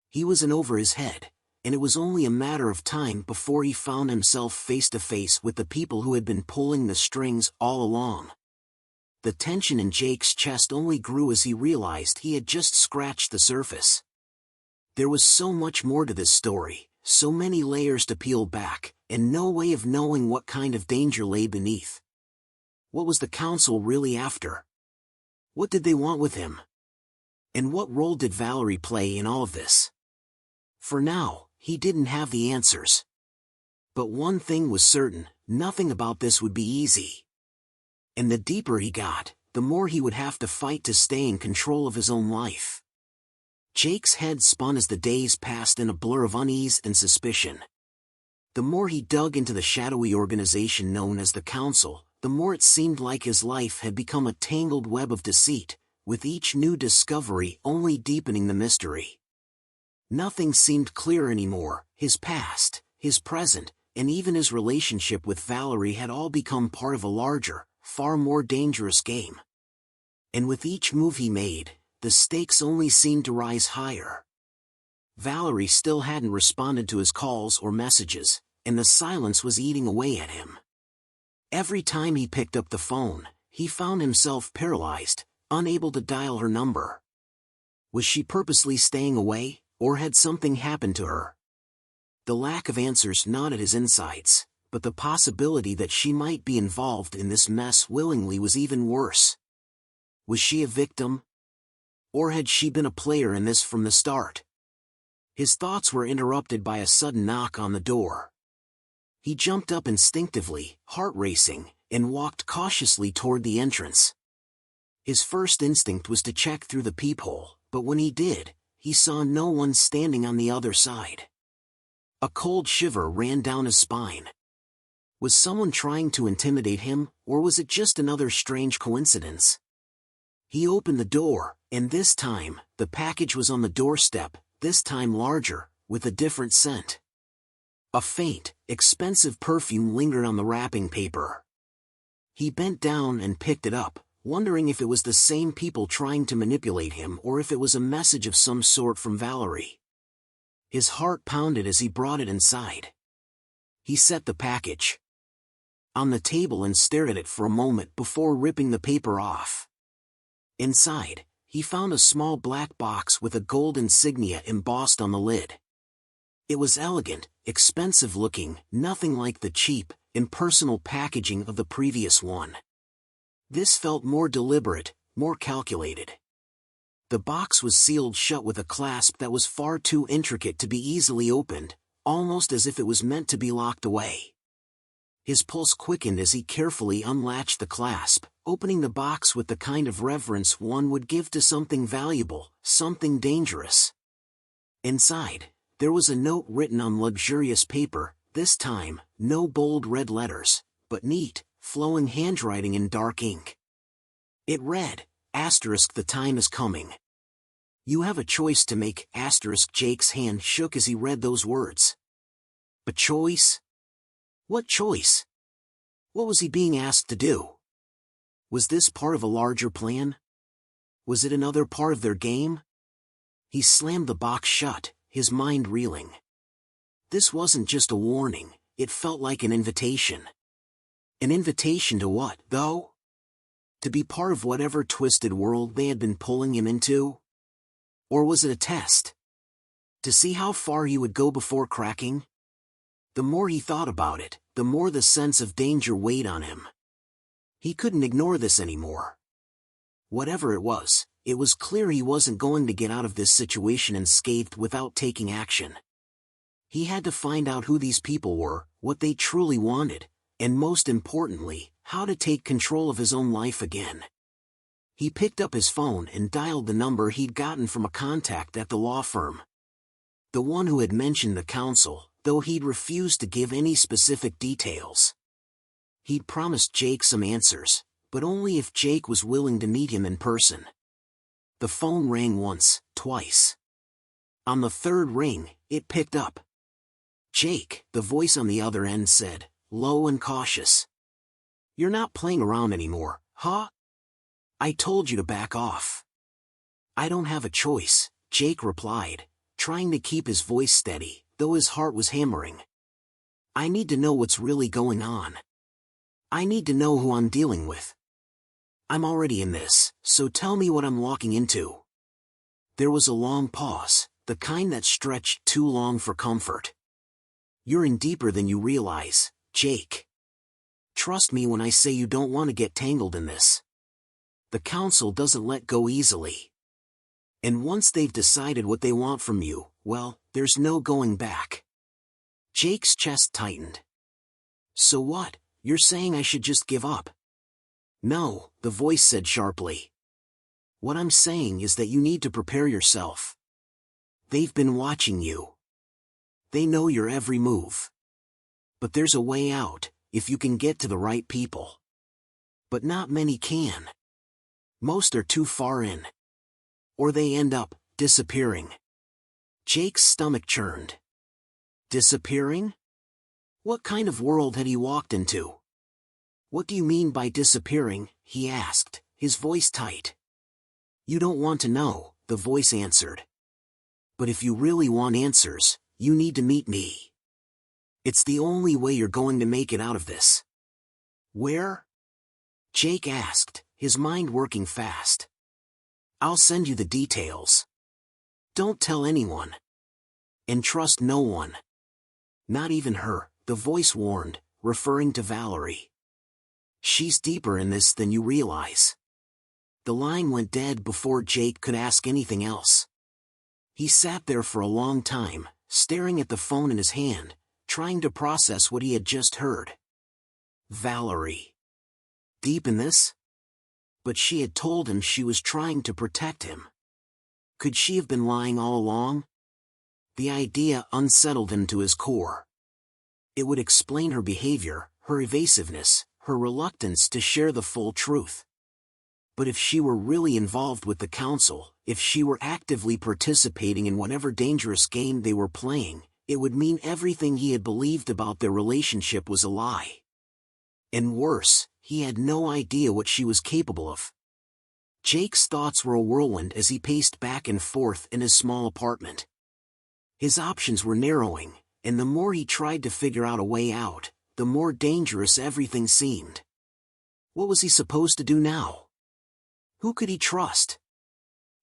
He was in over his head, and it was only a matter of time before he found himself face to face with the people who had been pulling the strings all along. The tension in Jake's chest only grew as he realized he had just scratched the surface. There was so much more to this story, so many layers to peel back, and no way of knowing what kind of danger lay beneath. What was the council really after? What did they want with him? And what role did Valerie play in all of this? For now, he didn't have the answers. But one thing was certain: nothing about this would be easy. And the deeper he got, the more he would have to fight to stay in control of his own life. Jake's head spun as the days passed in a blur of unease and suspicion. The more he dug into the shadowy organization known as the council, the more it seemed like his life had become a tangled web of deceit, with each new discovery only deepening the mystery. Nothing seemed clear anymore. His past, his present, and even his relationship with Valerie had all become part of a larger, far more dangerous game. And with each move he made, the stakes only seemed to rise higher. Valerie still hadn't responded to his calls or messages, and the silence was eating away at him. Every time he picked up the phone, he found himself paralyzed, unable to dial her number. Was she purposely staying away, or had something happened to her? The lack of answers gnawed at his insides, but the possibility that she might be involved in this mess willingly was even worse. Was she a victim? Or had she been a player in this from the start? His thoughts were interrupted by a sudden knock on the door. He jumped up instinctively, heart racing, and walked cautiously toward the entrance. His first instinct was to check through the peephole, but when he did, he saw no one standing on the other side. A cold shiver ran down his spine. Was someone trying to intimidate him, or was it just another strange coincidence? He opened the door, and this time, the package was on the doorstep, this time larger, with a different scent. A faint, expensive perfume lingered on the wrapping paper. He bent down and picked it up, wondering if it was the same people trying to manipulate him or if it was a message of some sort from Valerie. His heart pounded as he brought it inside. He set the package on the table and stared at it for a moment before ripping the paper off. Inside, he found a small black box with a gold insignia embossed on the lid. It was elegant, expensive-looking, nothing like the cheap, impersonal packaging of the previous one. This felt more deliberate, more calculated. The box was sealed shut with a clasp that was far too intricate to be easily opened, almost as if it was meant to be locked away. His pulse quickened as he carefully unlatched the clasp, opening the box with the kind of reverence one would give to something valuable, something dangerous. Inside, there was a note written on luxurious paper, this time, no bold red letters, but neat, flowing handwriting in dark ink. It read, *, the time is coming. You have a choice to make, *. Jake's hand shook as he read those words. A choice? What choice? What was he being asked to do? Was this part of a larger plan? Was it another part of their game? He slammed the box shut, his mind reeling. This wasn't just a warning, it felt like an invitation. An invitation to what, though? To be part of whatever twisted world they had been pulling him into? Or was it a test? To see how far he would go before cracking? The more he thought about it, the more the sense of danger weighed on him. He couldn't ignore this anymore. Whatever it was clear he wasn't going to get out of this situation unscathed without taking action. He had to find out who these people were, what they truly wanted, and most importantly, how to take control of his own life again. He picked up his phone and dialed the number he'd gotten from a contact at the law firm. The one who had mentioned the counsel, though he'd refused to give any specific details. He'd promised Jake some answers, but only if Jake was willing to meet him in person. The phone rang once, twice. On the third ring, it picked up. Jake, the voice on the other end said, low and cautious. You're not playing around anymore, huh? I told you to back off. I don't have a choice, Jake replied, trying to keep his voice steady, though his heart was hammering. I need to know what's really going on. I need to know who I'm dealing with. I'm already in this, so tell me what I'm walking into. There was a long pause, the kind that stretched too long for comfort. You're in deeper than you realize, Jake. Trust me when I say you don't want to get tangled in this. The council doesn't let go easily. And once they've decided what they want from you, well, there's no going back. Jake's chest tightened. So what, you're saying I should just give up? No, the voice said sharply. What I'm saying is that you need to prepare yourself. They've been watching you. They know your every move. But there's a way out, if you can get to the right people. But not many can. Most are too far in. Or they end up disappearing. Jake's stomach churned. Disappearing? What kind of world had he walked into? What do you mean by disappearing? He asked, his voice tight. You don't want to know, the voice answered. But if you really want answers, you need to meet me. It's the only way you're going to make it out of this. Where? Jake asked, his mind working fast. I'll send you the details. Don't tell anyone. And trust no one. Not even her, the voice warned, referring to Valerie. She's deeper in this than you realize. The line went dead before Jake could ask anything else. He sat there for a long time, staring at the phone in his hand, trying to process what he had just heard. Valerie. Deep in this? But she had told him she was trying to protect him. Could she have been lying all along? The idea unsettled him to his core. It would explain her behavior, her evasiveness, her reluctance to share the full truth. But if she were really involved with the council, if she were actively participating in whatever dangerous game they were playing, it would mean everything he had believed about their relationship was a lie. And worse, he had no idea what she was capable of. Jake's thoughts were a whirlwind as he paced back and forth in his small apartment. His options were narrowing, and the more he tried to figure out a way out, the more dangerous everything seemed. What was he supposed to do now? Who could he trust?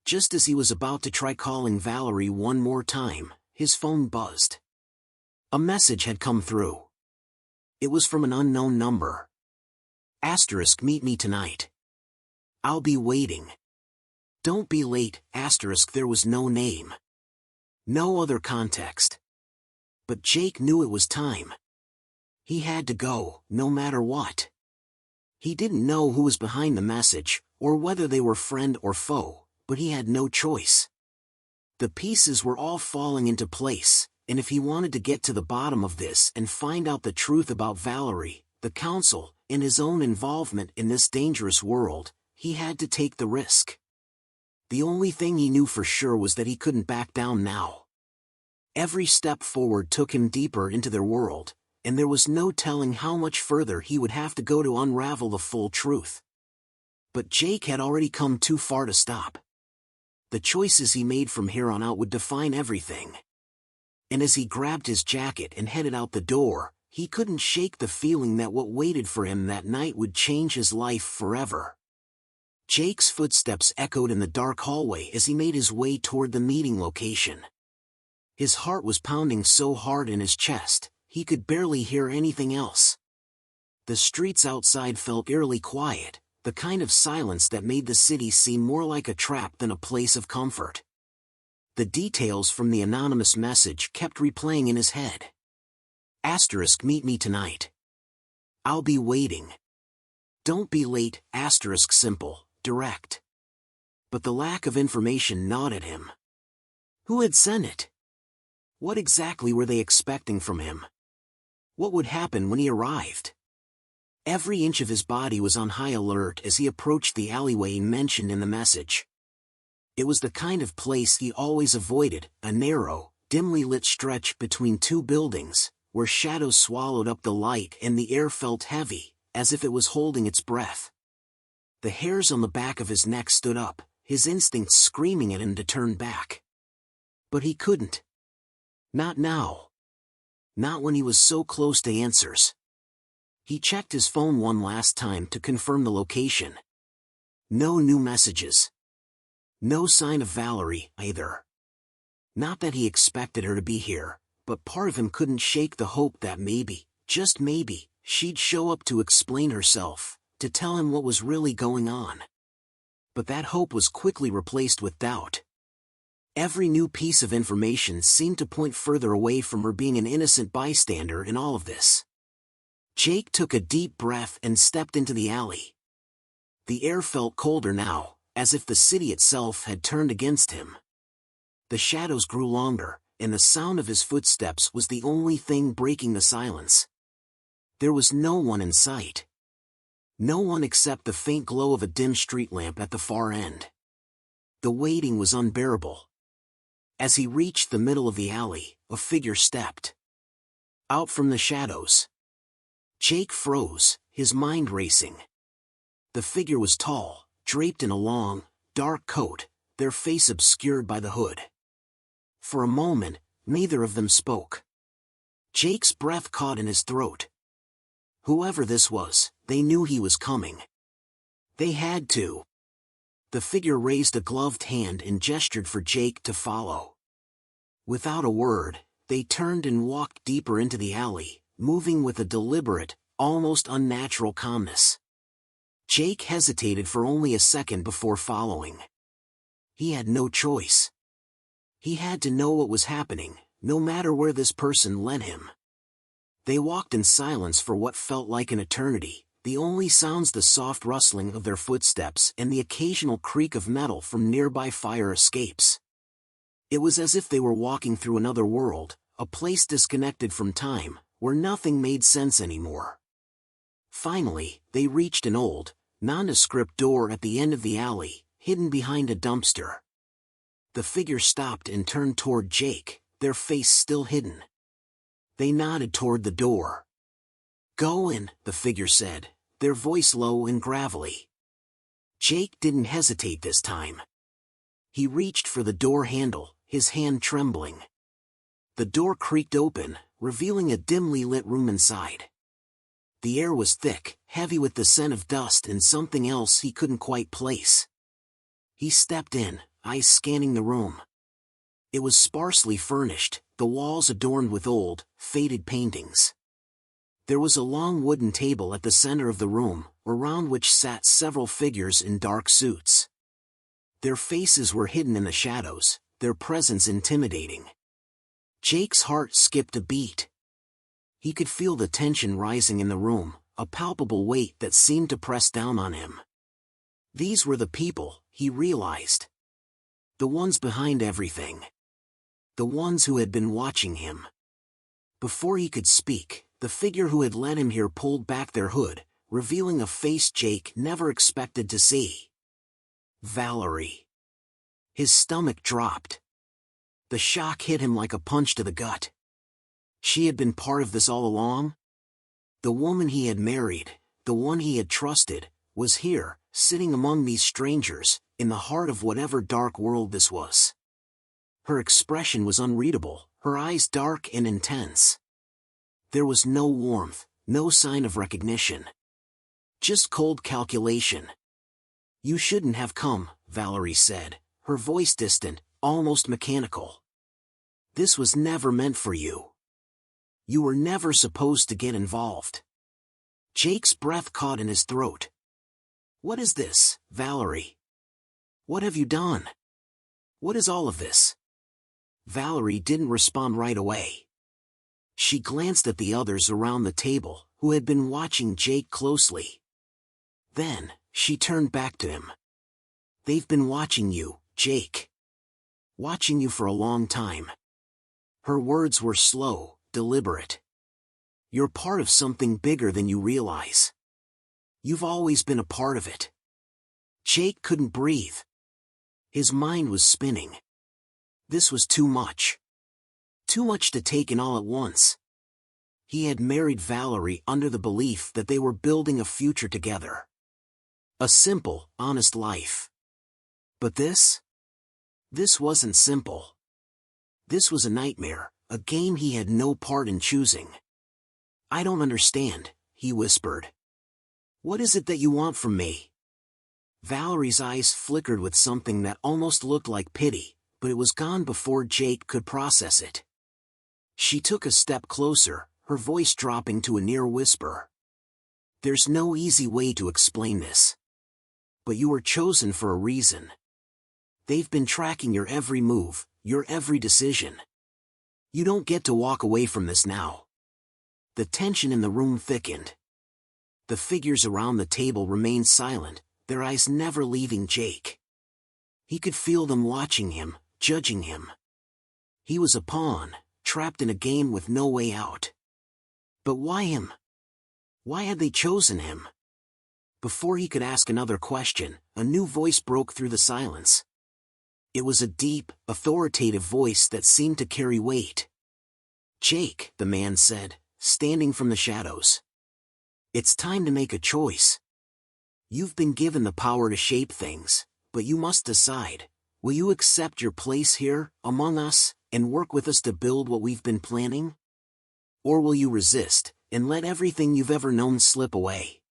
Just as he was about to try calling Valerie one more time, his phone buzzed. A message had come through. It was from an unknown number. Asterisk, meet me tonight. I'll be waiting. Don't be late, asterisk. There was no name. No other context. But Jake knew it was time. He had to go, no matter what. He didn't know who was behind the message, or whether they were friend or foe, but he had no choice. The pieces were all falling into place, and if he wanted to get to the bottom of this and find out the truth about Valerie, the council, and his own involvement in this dangerous world, he had to take the risk. The only thing he knew for sure was that he couldn't back down now. Every step forward took him deeper into their world, and there was no telling how much further he would have to go to unravel the full truth. But Jake had already come too far to stop. The choices he made from here on out would define everything. And as he grabbed his jacket and headed out the door, he couldn't shake the feeling that what waited for him that night would change his life forever. Jake's footsteps echoed in the dark hallway as he made his way toward the meeting location. His heart was pounding so hard in his chest, he could barely hear anything else. The streets outside felt eerily quiet, the kind of silence that made the city seem more like a trap than a place of comfort. The details from the anonymous message kept replaying in his head. Asterisk, meet me tonight. I'll be waiting. Don't be late, asterisk, simple, direct. But the lack of information gnawed at him. Who had sent it? What exactly were they expecting from him? What would happen when he arrived? Every inch of his body was on high alert as he approached the alleyway mentioned in the message. It was the kind of place he always avoided, a narrow, dimly lit stretch between two buildings, where shadows swallowed up the light and the air felt heavy, as if it was holding its breath. The hairs on the back of his neck stood up, his instincts screaming at him to turn back. But he couldn't. Not now. Not when he was so close to answers. He checked his phone one last time to confirm the location. No new messages. No sign of Valerie, either. Not that he expected her to be here, but part of him couldn't shake the hope that maybe, just maybe, she'd show up to explain herself, to tell him what was really going on. But that hope was quickly replaced with doubt. Every new piece of information seemed to point further away from her being an innocent bystander in all of this. Jake took a deep breath and stepped into the alley. The air felt colder now, as if the city itself had turned against him. The shadows grew longer, and the sound of his footsteps was the only thing breaking the silence. There was no one in sight. No one except the faint glow of a dim street lamp at the far end. The waiting was unbearable. As he reached the middle of the alley, a figure stepped out from the shadows. Jake froze, his mind racing. The figure was tall, draped in a long, dark coat, their face obscured by the hood. For a moment, neither of them spoke. Jake's breath caught in his throat. Whoever this was, they knew he was coming. They had to. The figure raised a gloved hand and gestured for Jake to follow. Without a word, they turned and walked deeper into the alley, moving with a deliberate, almost unnatural calmness. Jake hesitated for only a second before following. He had no choice. He had to know what was happening, no matter where this person led him. They walked in silence for what felt like an eternity, the only sounds the soft rustling of their footsteps and the occasional creak of metal from nearby fire escapes. It was as if they were walking through another world, a place disconnected from time, where nothing made sense anymore. Finally, they reached an old, nondescript door at the end of the alley, hidden behind a dumpster. The figure stopped and turned toward Jake, their face still hidden. They nodded toward the door. "Go in," the figure said, their voice low and gravelly. Jake didn't hesitate this time. He reached for the door handle, his hand trembling. The door creaked open, revealing a dimly lit room inside. The air was thick, heavy with the scent of dust and something else he couldn't quite place. He stepped in, eyes scanning the room. It was sparsely furnished, the walls adorned with old, faded paintings. There was a long wooden table at the center of the room, around which sat several figures in dark suits. Their faces were hidden in the shadows, their presence intimidating. Jake's heart skipped a beat. He could feel the tension rising in the room, a palpable weight that seemed to press down on him. These were the people, he realized. The ones behind everything. The ones who had been watching him. Before he could speak, the figure who had led him here pulled back their hood, revealing a face Jake never expected to see. Valerie. His stomach dropped. The shock hit him like a punch to the gut. She had been part of this all along? The woman he had married, the one he had trusted, was here, sitting among these strangers, in the heart of whatever dark world this was. Her expression was unreadable, her eyes dark and intense. There was no warmth, no sign of recognition. Just cold calculation. "You shouldn't have come," Valerie said, her voice distant, almost mechanical. "This was never meant for you. You were never supposed to get involved." Jake's breath caught in his throat. "What is this, Valerie? What have you done? What is all of this?" Valerie didn't respond right away. She glanced at the others around the table, who had been watching Jake closely. Then, she turned back to him. "They've been watching you, Jake. Watching you for a long time." Her words were slow, deliberate. "You're part of something bigger than you realize. You've always been a part of it." Jake couldn't breathe. His mind was spinning. This was too much. Too much to take in all at once. He had married Valerie under the belief that they were building a future together. A simple, honest life. But this? This wasn't simple. This was a nightmare, a game he had no part in choosing. "I don't understand," he whispered. "What is it that you want from me?" Valerie's eyes flickered with something that almost looked like pity, but it was gone before Jake could process it. She took a step closer, her voice dropping to a near whisper. "There's no easy way to explain this. But you were chosen for a reason. They've been tracking your every move, your every decision. You don't get to walk away from this now." The tension in the room thickened. The figures around the table remained silent, their eyes never leaving Jake. He could feel them watching him, judging him. He was a pawn, trapped in a game with no way out. But why him? Why had they chosen him? Before he could ask another question, a new voice broke through the silence. It was a deep, authoritative voice that seemed to carry weight. "Jake," the man said, standing from the shadows. "It's time to make a choice. You've been given the power to shape things, but you must decide. Will you accept your place here, among us, and work with us to build what we've been planning? Or will you resist, and let everything you've ever known slip away?"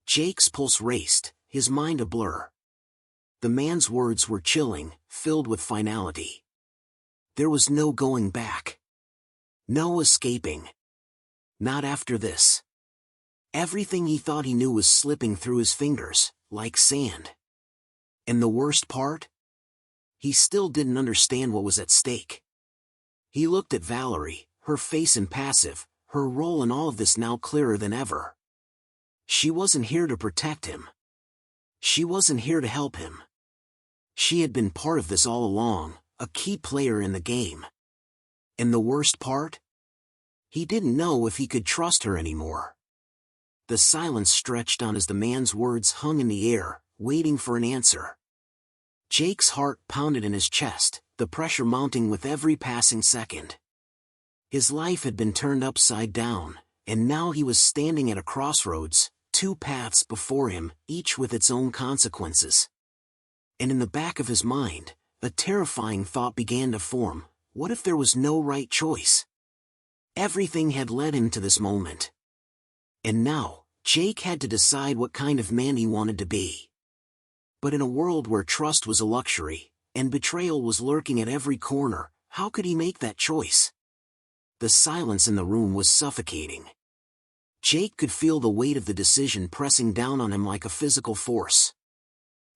Jake's pulse raced, his mind a blur. The man's words were chilling, filled with finality. There was no going back. No escaping. Not after this. Everything he thought he knew was slipping through his fingers, like sand. And the worst part? He still didn't understand what was at stake. He looked at Valerie, her face impassive, her role in all of this now clearer than ever. She wasn't here to protect him. She wasn't here to help him. She had been part of this all along, a key player in the game. And the worst part? He didn't know if he could trust her anymore. The silence stretched on as the man's words hung in the air, waiting for an answer. Jake's heart pounded in his chest, the pressure mounting with every passing second. His life had been turned upside down, and now he was standing at a crossroads, two paths before him, each with its own consequences. And in the back of his mind, a terrifying thought began to form: what if there was no right choice? Everything had led him to this moment. And now, Jake had to decide what kind of man he wanted to be. But in a world where trust was a luxury, and betrayal was lurking at every corner, how could he make that choice? The silence in the room was suffocating. Jake could feel the weight of the decision pressing down on him like a physical force.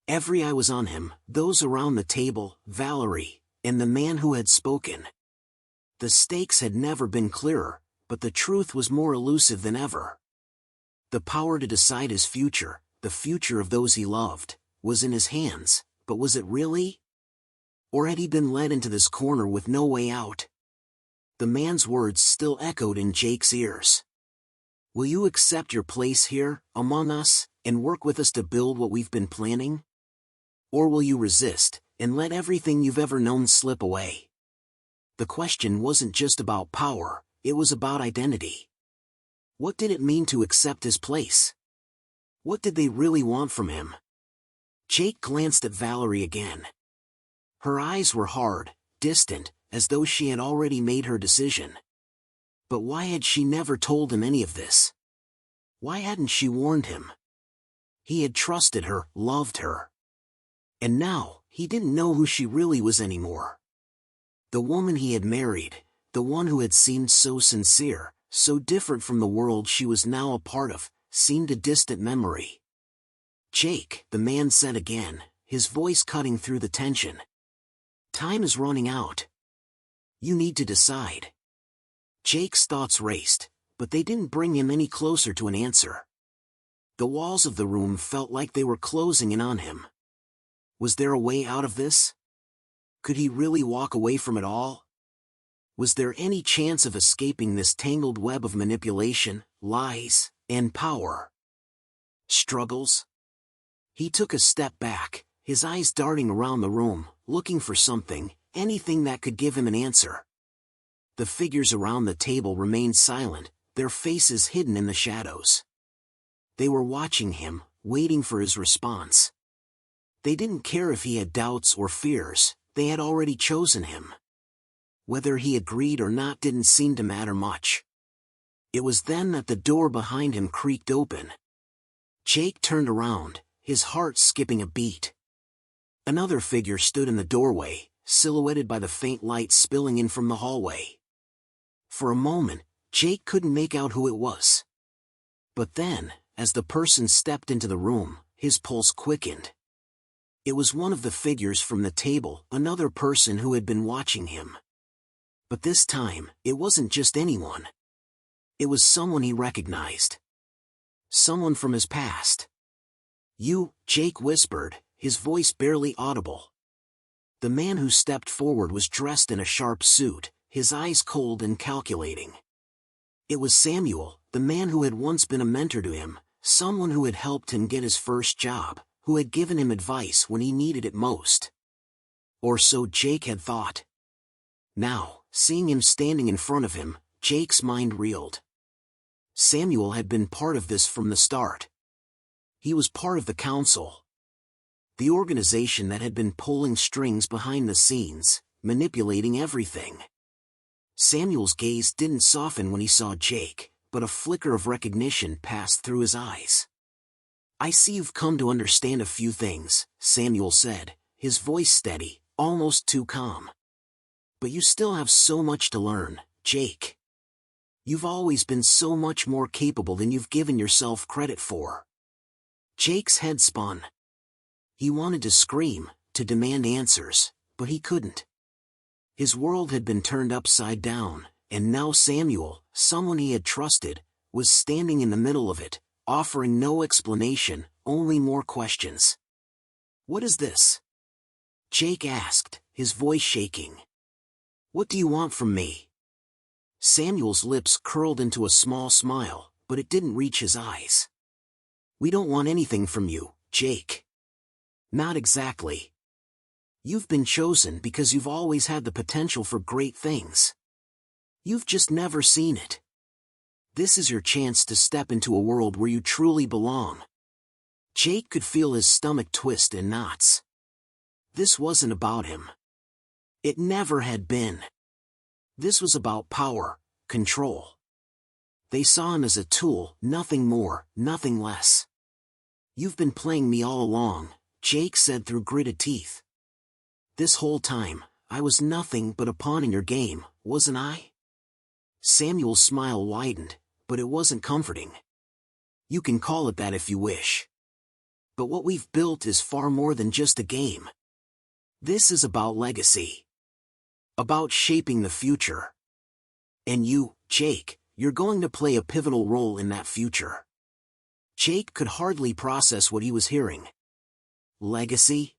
Every eye was on him, those around the table, Valerie, and the man who had spoken. The stakes had never been clearer, but the truth was more elusive than ever. The power to decide his future, the future of those he loved, was in his hands, but was it really? Or had he been led into this corner with no way out? The man's words still echoed in Jake's ears. "Will you accept your place here, among us, and work with us to build what we've been planning? Or will you resist, and let everything you've ever known slip away?" The question wasn't just about power, it was about identity. What did it mean to accept his place? What did they really want from him? Jake glanced at Valerie again. Her eyes were hard, distant, as though she had already made her decision. But why had she never told him any of this? Why hadn't she warned him? He had trusted her, loved her. And now, he didn't know who she really was anymore. The woman he had married, the one who had seemed so sincere, so different from the world she was now a part of, seemed a distant memory. "Jake," the man said again, his voice cutting through the tension. "Time is running out. You need to decide." Jake's thoughts raced, but they didn't bring him any closer to an answer. The walls of the room felt like they were closing in on him. Was there a way out of this? Could he really walk away from it all? Was there any chance of escaping this tangled web of manipulation, lies, and power? Struggles? He took a step back, his eyes darting around the room, looking for something, anything that could give him an answer. The figures around the table remained silent, their faces hidden in the shadows. They were watching him, waiting for his response. They didn't care if he had doubts or fears, they had already chosen him. Whether he agreed or not didn't seem to matter much. It was then that the door behind him creaked open. Jake turned around, his heart skipping a beat. Another figure stood in the doorway, silhouetted by the faint light spilling in from the hallway. For a moment, Jake couldn't make out who it was. But then, as the person stepped into the room, his pulse quickened. It was one of the figures from the table, another person who had been watching him. But this time, it wasn't just anyone. It was someone he recognized. Someone from his past. "You," Jake whispered, his voice barely audible. The man who stepped forward was dressed in a sharp suit, his eyes cold and calculating. It was Samuel, the man who had once been a mentor to him, someone who had helped him get his first job, who had given him advice when he needed it most. Or so Jake had thought. Now, seeing him standing in front of him, Jake's mind reeled. Samuel had been part of this from the start. He was part of the council. The organization that had been pulling strings behind the scenes, manipulating everything. Samuel's gaze didn't soften when he saw Jake, but a flicker of recognition passed through his eyes. "I see you've come to understand a few things," Samuel said, his voice steady, almost too calm. "But you still have so much to learn, Jake. You've always been so much more capable than you've given yourself credit for." Jake's head spun. He wanted to scream, to demand answers, but he couldn't. His world had been turned upside down, and now Samuel, someone he had trusted, was standing in the middle of it, offering no explanation, only more questions. "What is this?" Jake asked, his voice shaking. "What do you want from me?" Samuel's lips curled into a small smile, but it didn't reach his eyes. "We don't want anything from you, Jake." "Not exactly. You've been chosen because you've always had the potential for great things. You've just never seen it. This is your chance to step into a world where you truly belong." Jake could feel his stomach twist in knots. This wasn't about him. It never had been. This was about power, control. They saw him as a tool, nothing more, nothing less. "You've been playing me all along," Jake said through gritted teeth. "This whole time, I was nothing but a pawn in your game, wasn't I?" Samuel's smile widened, but it wasn't comforting. "You can call it that if you wish. But what we've built is far more than just a game. This is about legacy. About shaping the future. And you, Jake, you're going to play a pivotal role in that future." Jake could hardly process what he was hearing. Legacy?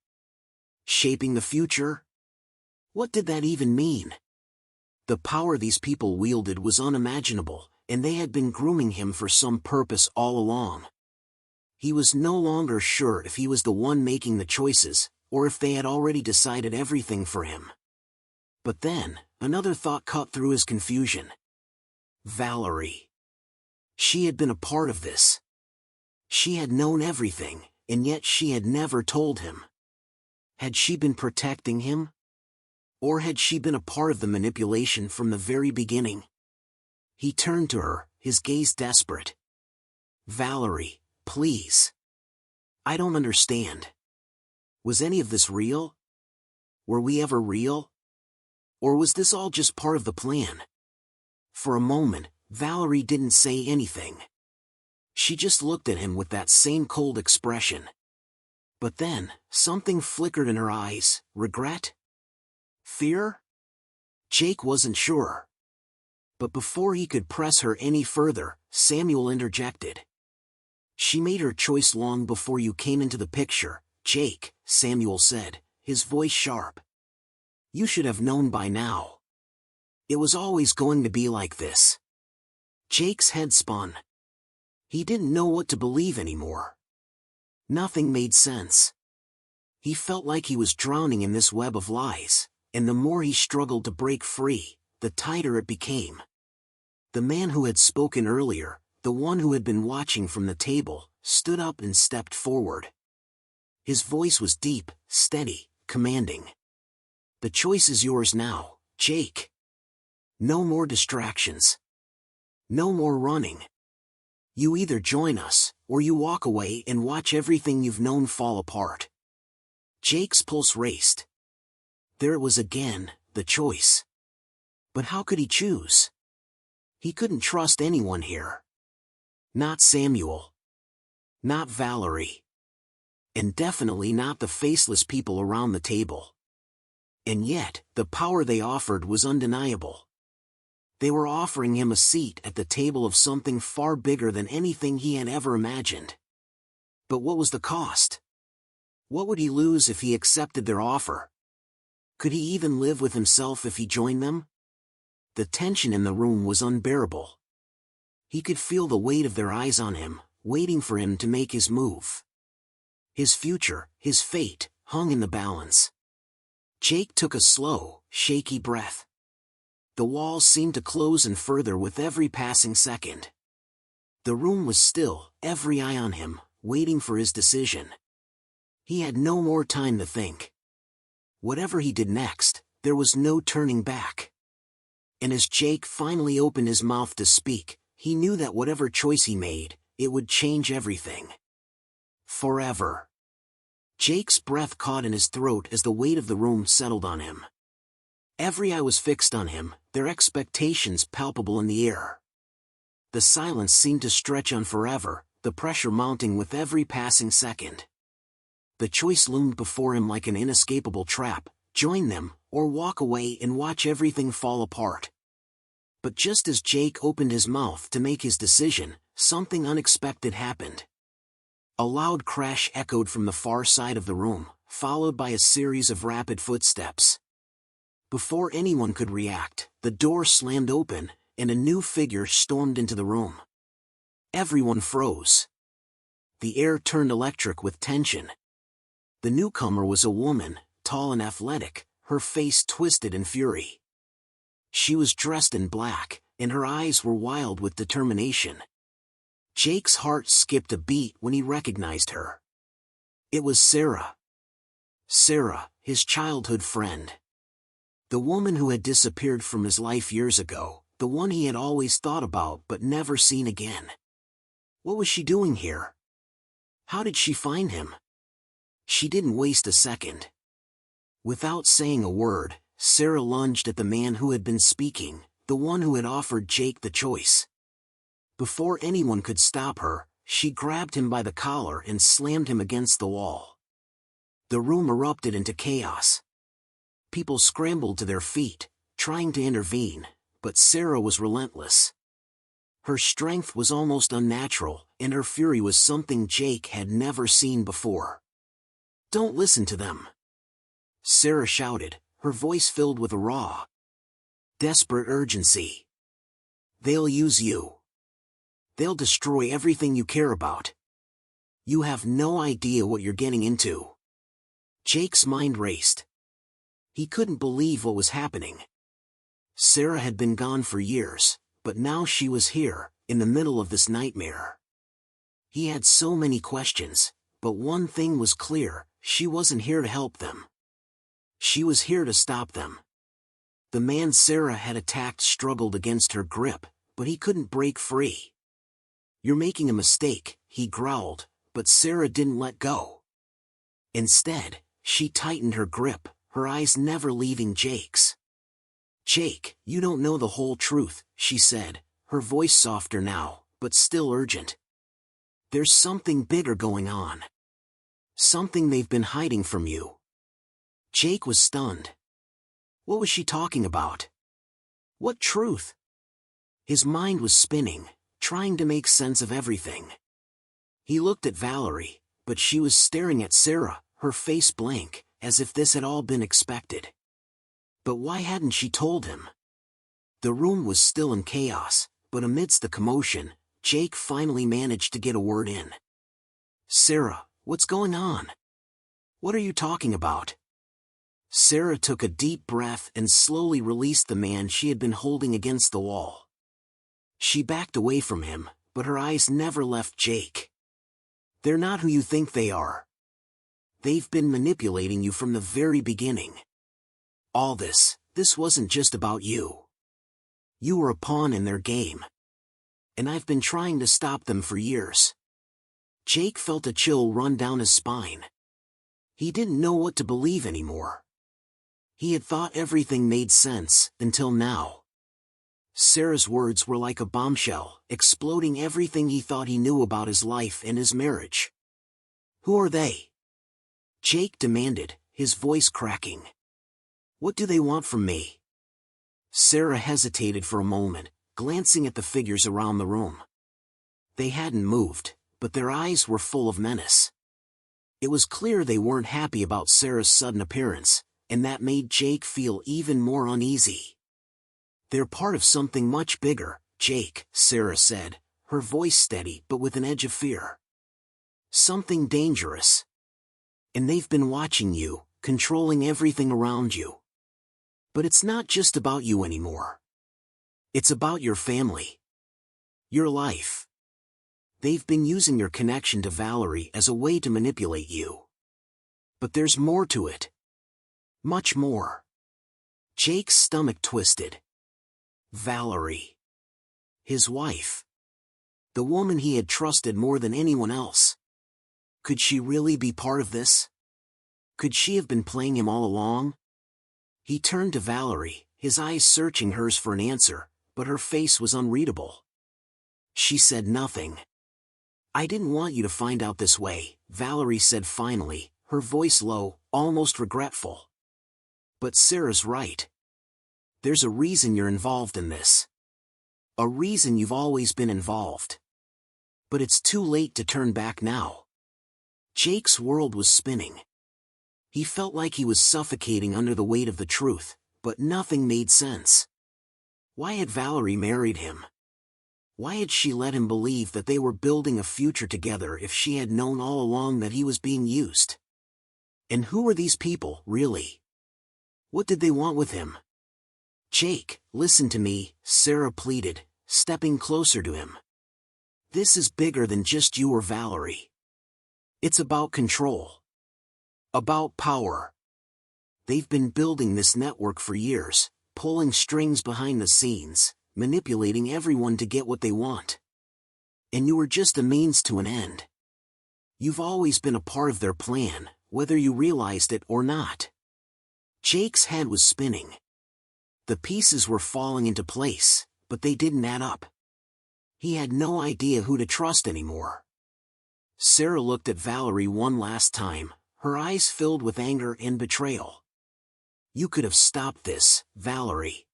Shaping the future? What did that even mean? The power these people wielded was unimaginable, and they had been grooming him for some purpose all along. He was no longer sure if he was the one making the choices, or if they had already decided everything for him. But then, another thought cut through his confusion. Valerie. She had been a part of this. She had known everything, and yet she had never told him. Had she been protecting him? Or had she been a part of the manipulation from the very beginning? He turned to her, his gaze desperate. "Valerie, please. I don't understand. Was any of this real? Were we ever real? Or was this all just part of the plan?" For a moment, Valerie didn't say anything. She just looked at him with that same cold expression. But then, something flickered in her eyes. Regret? Fear? Jake wasn't sure. But before he could press her any further, Samuel interjected. "She made her choice long before you came into the picture, Jake," Samuel said, his voice sharp. "You should have known by now. It was always going to be like this." Jake's head spun. He didn't know what to believe anymore. Nothing made sense. He felt like he was drowning in this web of lies, and the more he struggled to break free, the tighter it became. The man who had spoken earlier, the one who had been watching from the table, stood up and stepped forward. His voice was deep, steady, commanding. "The choice is yours now, Jake. No more distractions. No more running. You either join us, or you walk away and watch everything you've known fall apart." Jake's pulse raced. There it was again, the choice. But how could he choose? He couldn't trust anyone here. Not Samuel. Not Valerie. And definitely not the faceless people around the table. And yet, the power they offered was undeniable. They were offering him a seat at the table of something far bigger than anything he had ever imagined. But what was the cost? What would he lose if he accepted their offer? Could he even live with himself if he joined them? The tension in the room was unbearable. He could feel the weight of their eyes on him, waiting for him to make his move. His future, his fate, hung in the balance. Jake took a slow, shaky breath. The walls seemed to close in further with every passing second. The room was still, every eye on him, waiting for his decision. He had no more time to think. Whatever he did next, there was no turning back. And as Jake finally opened his mouth to speak, he knew that whatever choice he made, it would change everything. Forever. Jake's breath caught in his throat as the weight of the room settled on him. Every eye was fixed on him, their expectations palpable in the air. The silence seemed to stretch on forever, the pressure mounting with every passing second. The choice loomed before him like an inescapable trap: join them, or walk away and watch everything fall apart. But just as Jake opened his mouth to make his decision, something unexpected happened. A loud crash echoed from the far side of the room, followed by a series of rapid footsteps. Before anyone could react, the door slammed open, and a new figure stormed into the room. Everyone froze. The air turned electric with tension. The newcomer was a woman, tall and athletic, her face twisted in fury. She was dressed in black, and her eyes were wild with determination. Jake's heart skipped a beat when he recognized her. It was Sarah. Sarah, his childhood friend. The woman who had disappeared from his life years ago, the one he had always thought about but never seen again. What was she doing here? How did she find him? She didn't waste a second. Without saying a word, Sarah lunged at the man who had been speaking, the one who had offered Jake the choice. Before anyone could stop her, she grabbed him by the collar and slammed him against the wall. The room erupted into chaos. People scrambled to their feet, trying to intervene, but Sarah was relentless. Her strength was almost unnatural, and her fury was something Jake had never seen before. "Don't listen to them," Sarah shouted, her voice filled with a raw, desperate urgency. "They'll use you. They'll destroy everything you care about. You have no idea what you're getting into." Jake's mind raced. He couldn't believe what was happening. Sarah had been gone for years, but now she was here, in the middle of this nightmare. He had so many questions, but one thing was clear: she wasn't here to help them. She was here to stop them. The man Sarah had attacked struggled against her grip, but he couldn't break free. "You're making a mistake," he growled, but Sarah didn't let go. Instead, she tightened her grip, her eyes never leaving Jake's. "Jake, you don't know the whole truth," she said, her voice softer now, but still urgent. "There's something bigger going on. Something they've been hiding from you." Jake was stunned. What was she talking about? What truth? His mind was spinning, trying to make sense of everything. He looked at Valerie, but she was staring at Sarah, her face blank, as if this had all been expected. But why hadn't she told him? The room was still in chaos, but amidst the commotion, Jake finally managed to get a word in. "Sarah, what's going on? What are you talking about?" Sarah took a deep breath and slowly released the man she had been holding against the wall. She backed away from him, but her eyes never left Jake. "They're not who you think they are. They've been manipulating you from the very beginning. All this wasn't just about you. You were a pawn in their game. And I've been trying to stop them for years." Jake felt a chill run down his spine. He didn't know what to believe anymore. He had thought everything made sense, until now. Sarah's words were like a bombshell, exploding everything he thought he knew about his life and his marriage. "Who are they?" Jake demanded, his voice cracking. "What do they want from me?" Sarah hesitated for a moment, glancing at the figures around the room. They hadn't moved, but their eyes were full of menace. It was clear they weren't happy about Sarah's sudden appearance, and that made Jake feel even more uneasy. "They're part of something much bigger, Jake," Sarah said, her voice steady but with an edge of fear. "Something dangerous. And they've been watching you, controlling everything around you. But it's not just about you anymore. It's about your family. Your life. They've been using your connection to Valerie as a way to manipulate you. But there's more to it. Much more." Jake's stomach twisted. Valerie. His wife. The woman he had trusted more than anyone else. Could she really be part of this? Could she have been playing him all along? He turned to Valerie, his eyes searching hers for an answer, but her face was unreadable. She said nothing. "I didn't want you to find out this way," Valerie said finally, her voice low, almost regretful. "But Sarah's right. There's a reason you're involved in this. A reason you've always been involved. But it's too late to turn back now." Jake's world was spinning. He felt like he was suffocating under the weight of the truth, but nothing made sense. Why had Valerie married him? Why had she let him believe that they were building a future together if she had known all along that he was being used? And who were these people, really? What did they want with him? "Jake, listen to me," Sarah pleaded, stepping closer to him. "This is bigger than just you or Valerie. It's about control. About power. They've been building this network for years, pulling strings behind the scenes, manipulating everyone to get what they want. And you were just a means to an end. You've always been a part of their plan, whether you realized it or not." Jake's head was spinning. The pieces were falling into place, but they didn't add up. He had no idea who to trust anymore. Sarah looked at Valerie one last time, her eyes filled with anger and betrayal. "You could have stopped this, Valerie.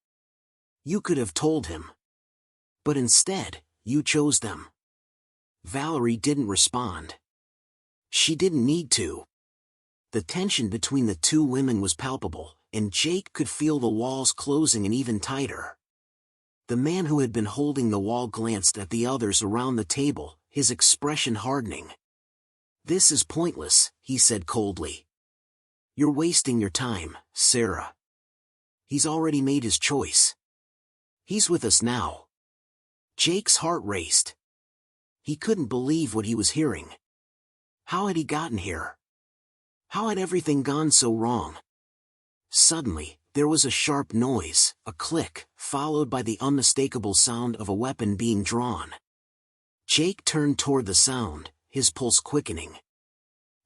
You could have told him. But instead, you chose them." Valerie didn't respond. She didn't need to. The tension between the two women was palpable, and Jake could feel the walls closing in even tighter. The man who had been holding the wall glanced at the others around the table, his expression hardening. "This is pointless," he said coldly. "You're wasting your time, Sarah. He's already made his choice. He's with us now." Jake's heart raced. He couldn't believe what he was hearing. How had he gotten here? How had everything gone so wrong? Suddenly, there was a sharp noise, a click, followed by the unmistakable sound of a weapon being drawn. Jake turned toward the sound, his pulse quickening.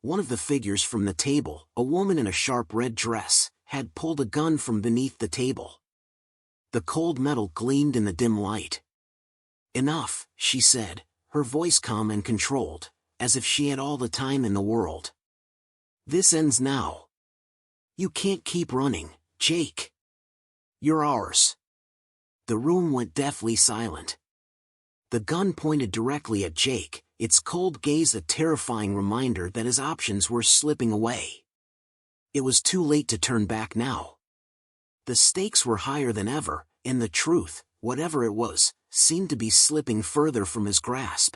One of the figures from the table, a woman in a sharp red dress, had pulled a gun from beneath the table. The cold metal gleamed in the dim light. "Enough," she said, her voice calm and controlled, as if she had all the time in the world. "This ends now. You can't keep running, Jake. You're ours." The room went deathly silent. The gun pointed directly at Jake, its cold gaze a terrifying reminder that his options were slipping away. It was too late to turn back now. The stakes were higher than ever, and the truth, whatever it was, seemed to be slipping further from his grasp.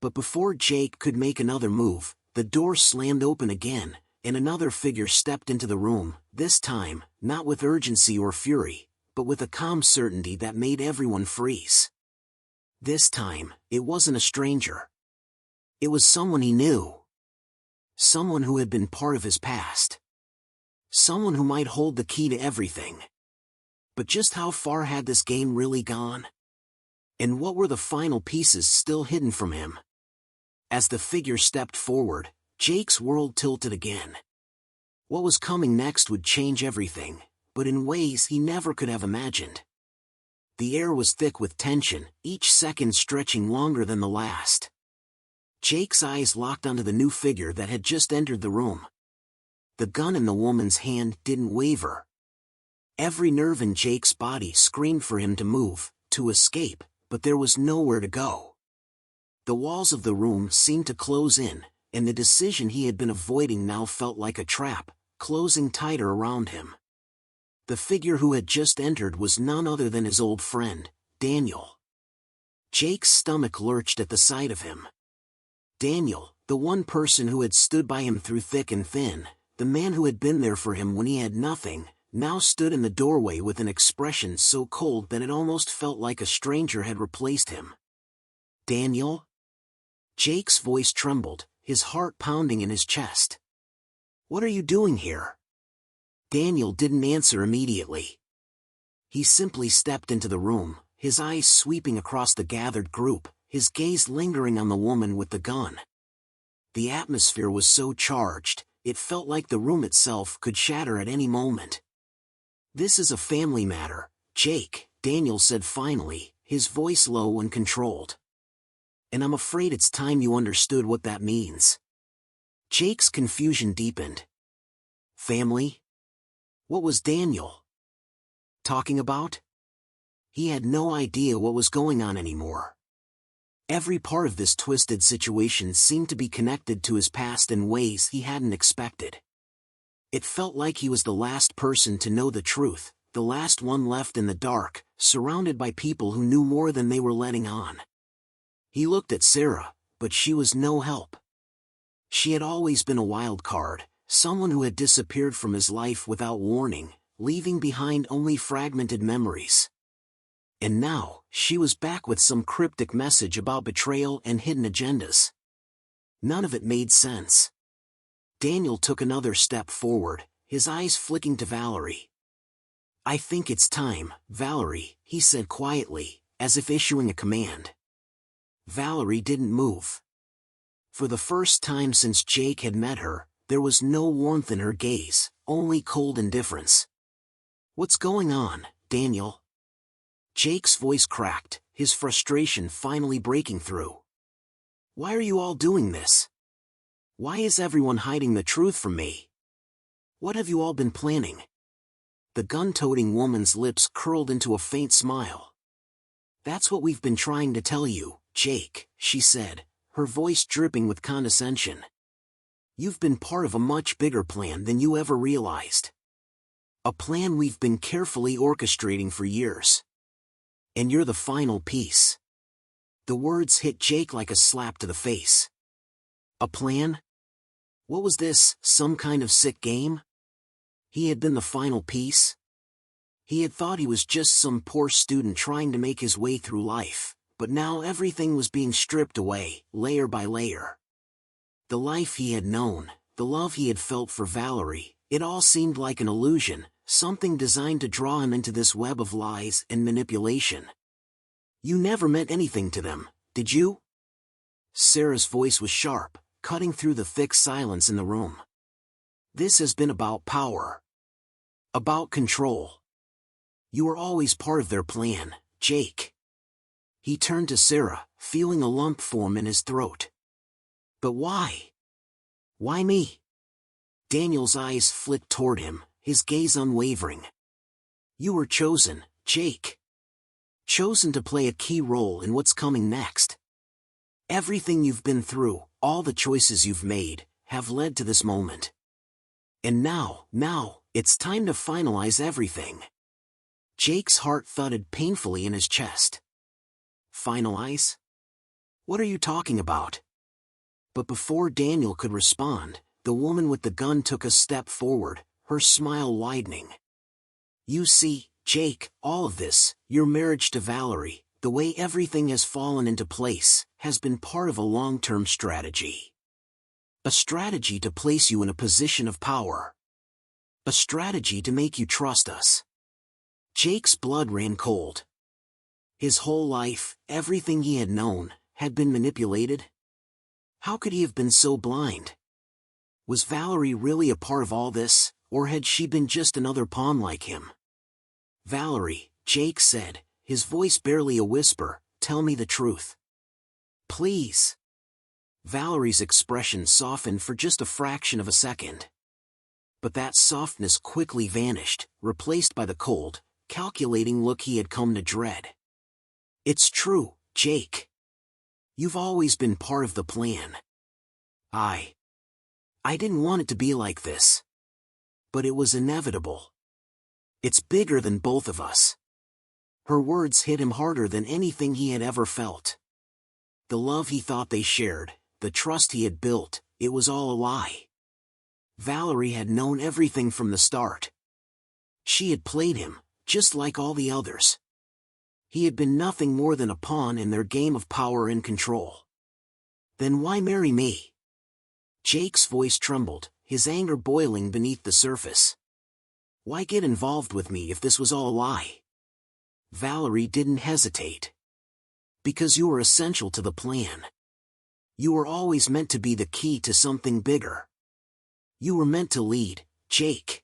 But before Jake could make another move, the door slammed open again, and another figure stepped into the room, this time, not with urgency or fury, but with a calm certainty that made everyone freeze. This time, it wasn't a stranger. It was someone he knew. Someone who had been part of his past. Someone who might hold the key to everything. But just how far had this game really gone? And what were the final pieces still hidden from him? As the figure stepped forward, Jake's world tilted again. What was coming next would change everything, but in ways he never could have imagined. The air was thick with tension, each second stretching longer than the last. Jake's eyes locked onto the new figure that had just entered the room. The gun in the woman's hand didn't waver. Every nerve in Jake's body screamed for him to move, to escape, but there was nowhere to go. The walls of the room seemed to close in, and the decision he had been avoiding now felt like a trap, closing tighter around him. The figure who had just entered was none other than his old friend, Daniel. Jake's stomach lurched at the sight of him. Daniel, the one person who had stood by him through thick and thin, the man who had been there for him when he had nothing, now stood in the doorway with an expression so cold that it almost felt like a stranger had replaced him. Daniel? Jake's voice trembled, his heart pounding in his chest. What are you doing here? Daniel didn't answer immediately. He simply stepped into the room, his eyes sweeping across the gathered group, his gaze lingering on the woman with the gun. The atmosphere was so charged, it felt like the room itself could shatter at any moment. This is a family matter, Jake, Daniel said finally, his voice low and controlled. And I'm afraid it's time you understood what that means. Jake's confusion deepened. Family? What was Daniel talking about? He had no idea what was going on anymore. Every part of this twisted situation seemed to be connected to his past in ways he hadn't expected. It felt like he was the last person to know the truth, the last one left in the dark, surrounded by people who knew more than they were letting on. He looked at Sarah, but she was no help. She had always been a wild card, someone who had disappeared from his life without warning, leaving behind only fragmented memories. And now, she was back with some cryptic message about betrayal and hidden agendas. None of it made sense. Daniel took another step forward, his eyes flicking to Valerie. I think it's time, Valerie, he said quietly, as if issuing a command. Valerie didn't move. For the first time since Jake had met her, there was no warmth in her gaze, only cold indifference. What's going on, Daniel? Jake's voice cracked, his frustration finally breaking through. Why are you all doing this? Why is everyone hiding the truth from me? What have you all been planning? The gun-toting woman's lips curled into a faint smile. That's what we've been trying to tell you, Jake, she said, her voice dripping with condescension. You've been part of a much bigger plan than you ever realized. A plan we've been carefully orchestrating for years. And you're the final piece. The words hit Jake like a slap to the face. A plan? What was this, some kind of sick game? He had been the final piece? He had thought he was just some poor student trying to make his way through life, but now everything was being stripped away, layer by layer. The life he had known, the love he had felt for Valerie, it all seemed like an illusion, something designed to draw him into this web of lies and manipulation. You never meant anything to them, did you? Sarah's voice was sharp, cutting through the thick silence in the room. This has been about power. About control. You were always part of their plan, Jake. He turned to Sarah, feeling a lump form in his throat. But why? Why me? Daniel's eyes flicked toward him, his gaze unwavering. You were chosen, Jake. Chosen to play a key role in what's coming next. Everything you've been through, all the choices you've made, have led to this moment. And now, it's time to finalize everything. Jake's heart thudded painfully in his chest. Finalize? What are you talking about? But before Daniel could respond, the woman with the gun took a step forward, her smile widening. You see, Jake, all of this, your marriage to Valerie, the way everything has fallen into place, has been part of a long-term strategy. A strategy to place you in a position of power. A strategy to make you trust us. Jake's blood ran cold. His whole life, everything he had known, had been manipulated. How could he have been so blind? Was Valerie really a part of all this, or had she been just another pawn like him? Valerie, Jake said, his voice barely a whisper, tell me the truth. Please. Valerie's expression softened for just a fraction of a second. But that softness quickly vanished, replaced by the cold, calculating look he had come to dread. It's true, Jake. You've always been part of the plan. I didn't want it to be like this. But it was inevitable. It's bigger than both of us. Her words hit him harder than anything he had ever felt. The love he thought they shared, the trust he had built, it was all a lie. Valerie had known everything from the start. She had played him, just like all the others. He had been nothing more than a pawn in their game of power and control. Then why marry me? Jake's voice trembled, his anger boiling beneath the surface. Why get involved with me if this was all a lie? Valerie didn't hesitate. Because you were essential to the plan. You were always meant to be the key to something bigger. You were meant to lead, Jake.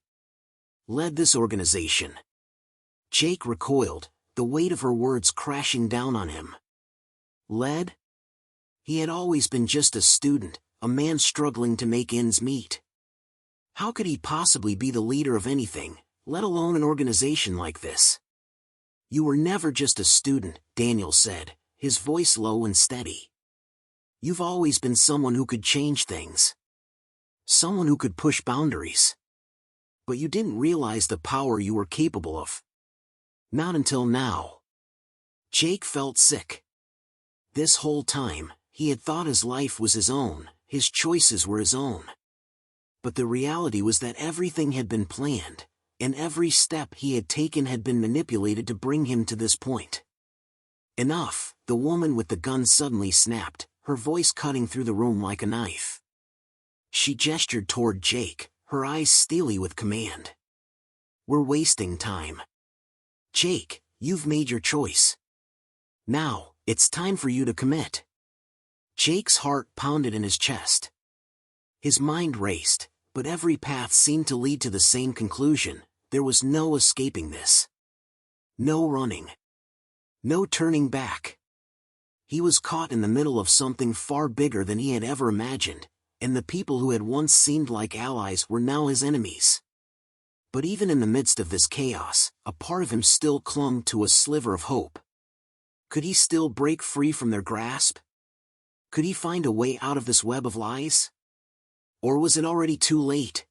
Led this organization. Jake recoiled, the weight of her words crashing down on him. Led? He had always been just a student, a man struggling to make ends meet. How could he possibly be the leader of anything, let alone an organization like this? You were never just a student, Daniel said, his voice low and steady. You've always been someone who could change things. Someone who could push boundaries. But you didn't realize the power you were capable of. Not until now. Jake felt sick. This whole time, he had thought his life was his own, his choices were his own. But the reality was that everything had been planned, and every step he had taken had been manipulated to bring him to this point. Enough, the woman with the gun suddenly snapped, her voice cutting through the room like a knife. She gestured toward Jake, her eyes steely with command. We're wasting time. Jake, you've made your choice. Now, it's time for you to commit. Jake's heart pounded in his chest. His mind raced, but every path seemed to lead to the same conclusion. There was no escaping this. No running. No turning back. He was caught in the middle of something far bigger than he had ever imagined, and the people who had once seemed like allies were now his enemies. But even in the midst of this chaos, a part of him still clung to a sliver of hope. Could he still break free from their grasp? Could he find a way out of this web of lies? Or was it already too late?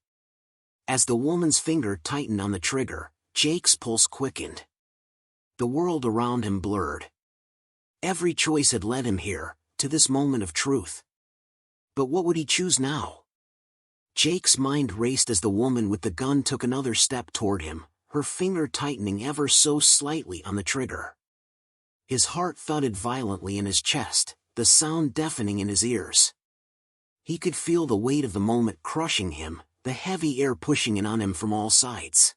As the woman's finger tightened on the trigger, Jake's pulse quickened. The world around him blurred. Every choice had led him here, to this moment of truth. But what would he choose now? Jake's mind raced as the woman with the gun took another step toward him, her finger tightening ever so slightly on the trigger. His heart thudded violently in his chest, the sound deafening in his ears. He could feel the weight of the moment crushing him, the heavy air pushing in on him from all sides.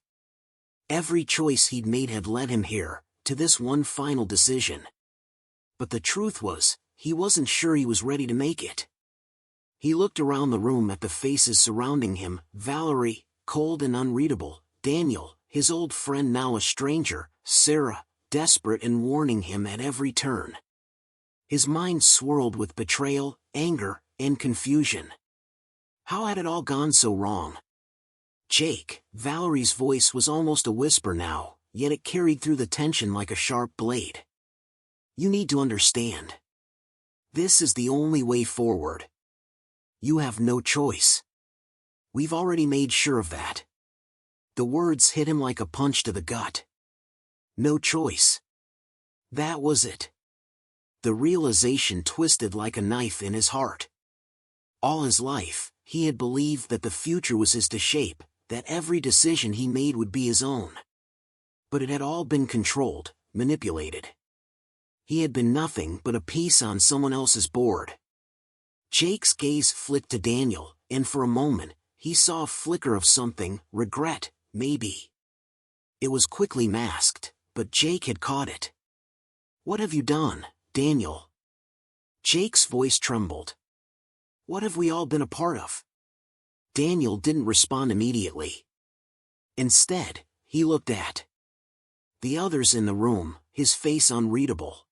Every choice he'd made had led him here, to this one final decision. But the truth was, he wasn't sure he was ready to make it. He looked around the room at the faces surrounding him, Valerie, cold and unreadable, Daniel, his old friend now a stranger, Sarah, desperate and warning him at every turn. His mind swirled with betrayal, anger, and confusion. How had it all gone so wrong? Jake, Valerie's voice was almost a whisper now, yet it carried through the tension like a sharp blade. You need to understand. This is the only way forward. You have no choice. We've already made sure of that. The words hit him like a punch to the gut. No choice. That was it. The realization twisted like a knife in his heart. All his life, he had believed that the future was his to shape, that every decision he made would be his own. But it had all been controlled, manipulated. He had been nothing but a piece on someone else's board. Jake's gaze flicked to Daniel, and for a moment, he saw a flicker of something, regret, maybe. It was quickly masked, but Jake had caught it. What have you done, Daniel? Jake's voice trembled. What have we all been a part of? Daniel didn't respond immediately. Instead, he looked at the others in the room, his face unreadable.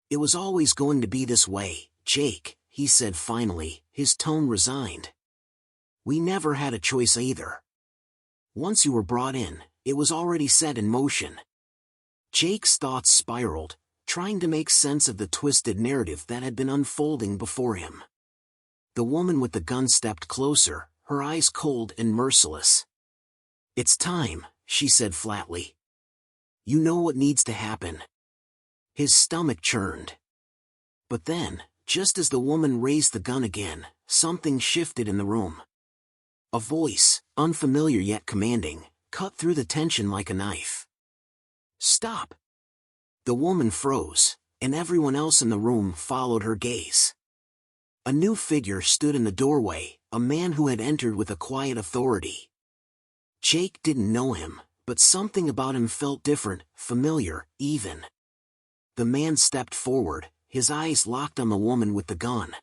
It was always going to be this way, Jake, he said finally, his tone resigned. We never had a choice either. Once you were brought in, it was already set in motion. Jake's thoughts spiraled, trying to make sense of the twisted narrative that had been unfolding before him. The woman with the gun stepped closer, her eyes cold and merciless. It's time, she said flatly. You know what needs to happen. His stomach churned. But then, just as the woman raised the gun again, something shifted in the room. A voice, unfamiliar yet commanding, cut through the tension like a knife. Stop! The woman froze, and everyone else in the room followed her gaze. A new figure stood in the doorway, a man who had entered with a quiet authority. Jake didn't know him, but something about him felt different, familiar, even. The man stepped forward, his eyes locked on the woman with the gun.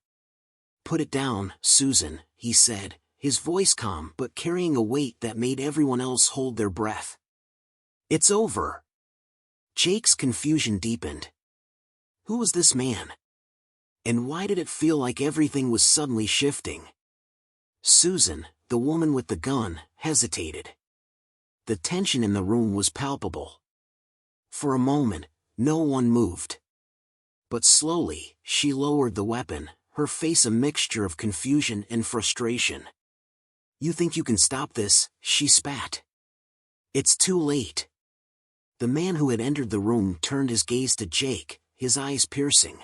"Put it down, Susan," he said, his voice calm but carrying a weight that made everyone else hold their breath. "It's over." Jake's confusion deepened. Who was this man? And why did it feel like everything was suddenly shifting? Susan, the woman with the gun, hesitated. The tension in the room was palpable. For a moment, no one moved. But slowly, she lowered the weapon, her face a mixture of confusion and frustration. "You think you can stop this?" she spat. "It's too late." The man who had entered the room turned his gaze to Jake, his eyes piercing.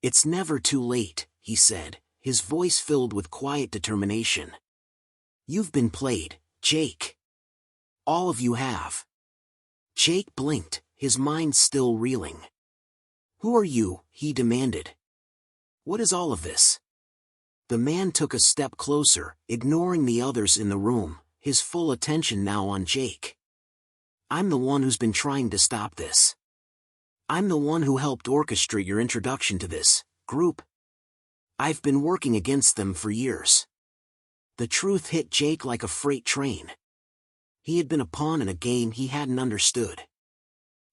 "It's never too late," he said, his voice filled with quiet determination. "You've been played, Jake. All of you have." Jake blinked, his mind still reeling. "Who are you?" he demanded. "What is all of this?" The man took a step closer, ignoring the others in the room, his full attention now on Jake. "I'm the one who's been trying to stop this. I'm the one who helped orchestrate your introduction to this group. I've been working against them for years." The truth hit Jake like a freight train. He had been a pawn in a game he hadn't understood.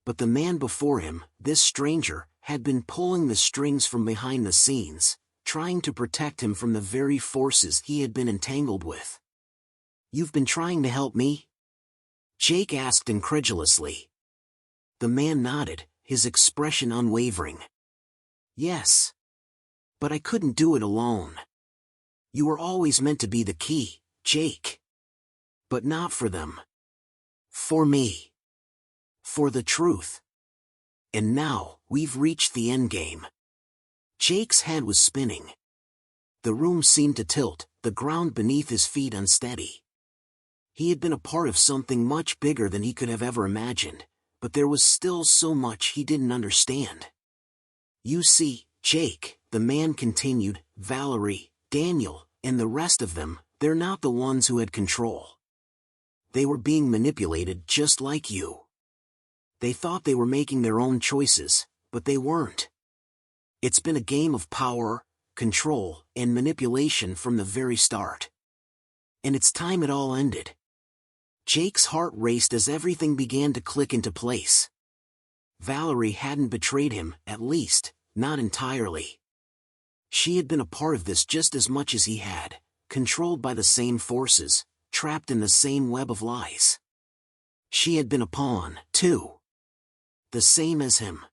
But the man before him, this stranger, had been pulling the strings from behind the scenes, trying to protect him from the very forces he had been entangled with. "You've been trying to help me?" Jake asked incredulously. The man nodded, his expression unwavering. "Yes. But I couldn't do it alone. You were always meant to be the key, Jake. But not for them. For me. For the truth. And now, we've reached the endgame." Jake's head was spinning. The room seemed to tilt, the ground beneath his feet unsteady. He had been a part of something much bigger than he could have ever imagined, but there was still so much he didn't understand. "You see, Jake," the man continued, "Valerie, Daniel, and the rest of them, they're not the ones who had control. They were being manipulated just like you. They thought they were making their own choices, but they weren't. It's been a game of power, control, and manipulation from the very start. And it's time it all ended." Jake's heart raced as everything began to click into place. Valerie hadn't betrayed him, at least, not entirely. She had been a part of this just as much as he had, controlled by the same forces, trapped in the same web of lies. She had been a pawn, too. The same as him.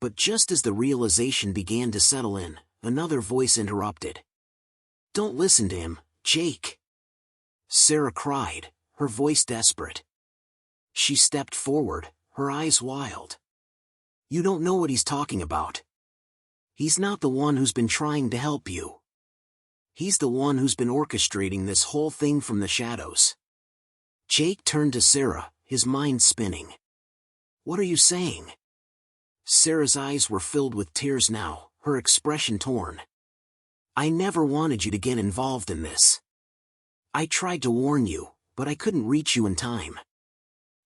But just as the realization began to settle in, another voice interrupted. "Don't listen to him, Jake." Sarah cried, her voice desperate. She stepped forward, her eyes wild. "You don't know what he's talking about. He's not the one who's been trying to help you. He's the one who's been orchestrating this whole thing from the shadows." Jake turned to Sarah, his mind spinning. "What are you saying?" Sarah's eyes were filled with tears now, her expression torn. "I never wanted you to get involved in this. I tried to warn you, but I couldn't reach you in time.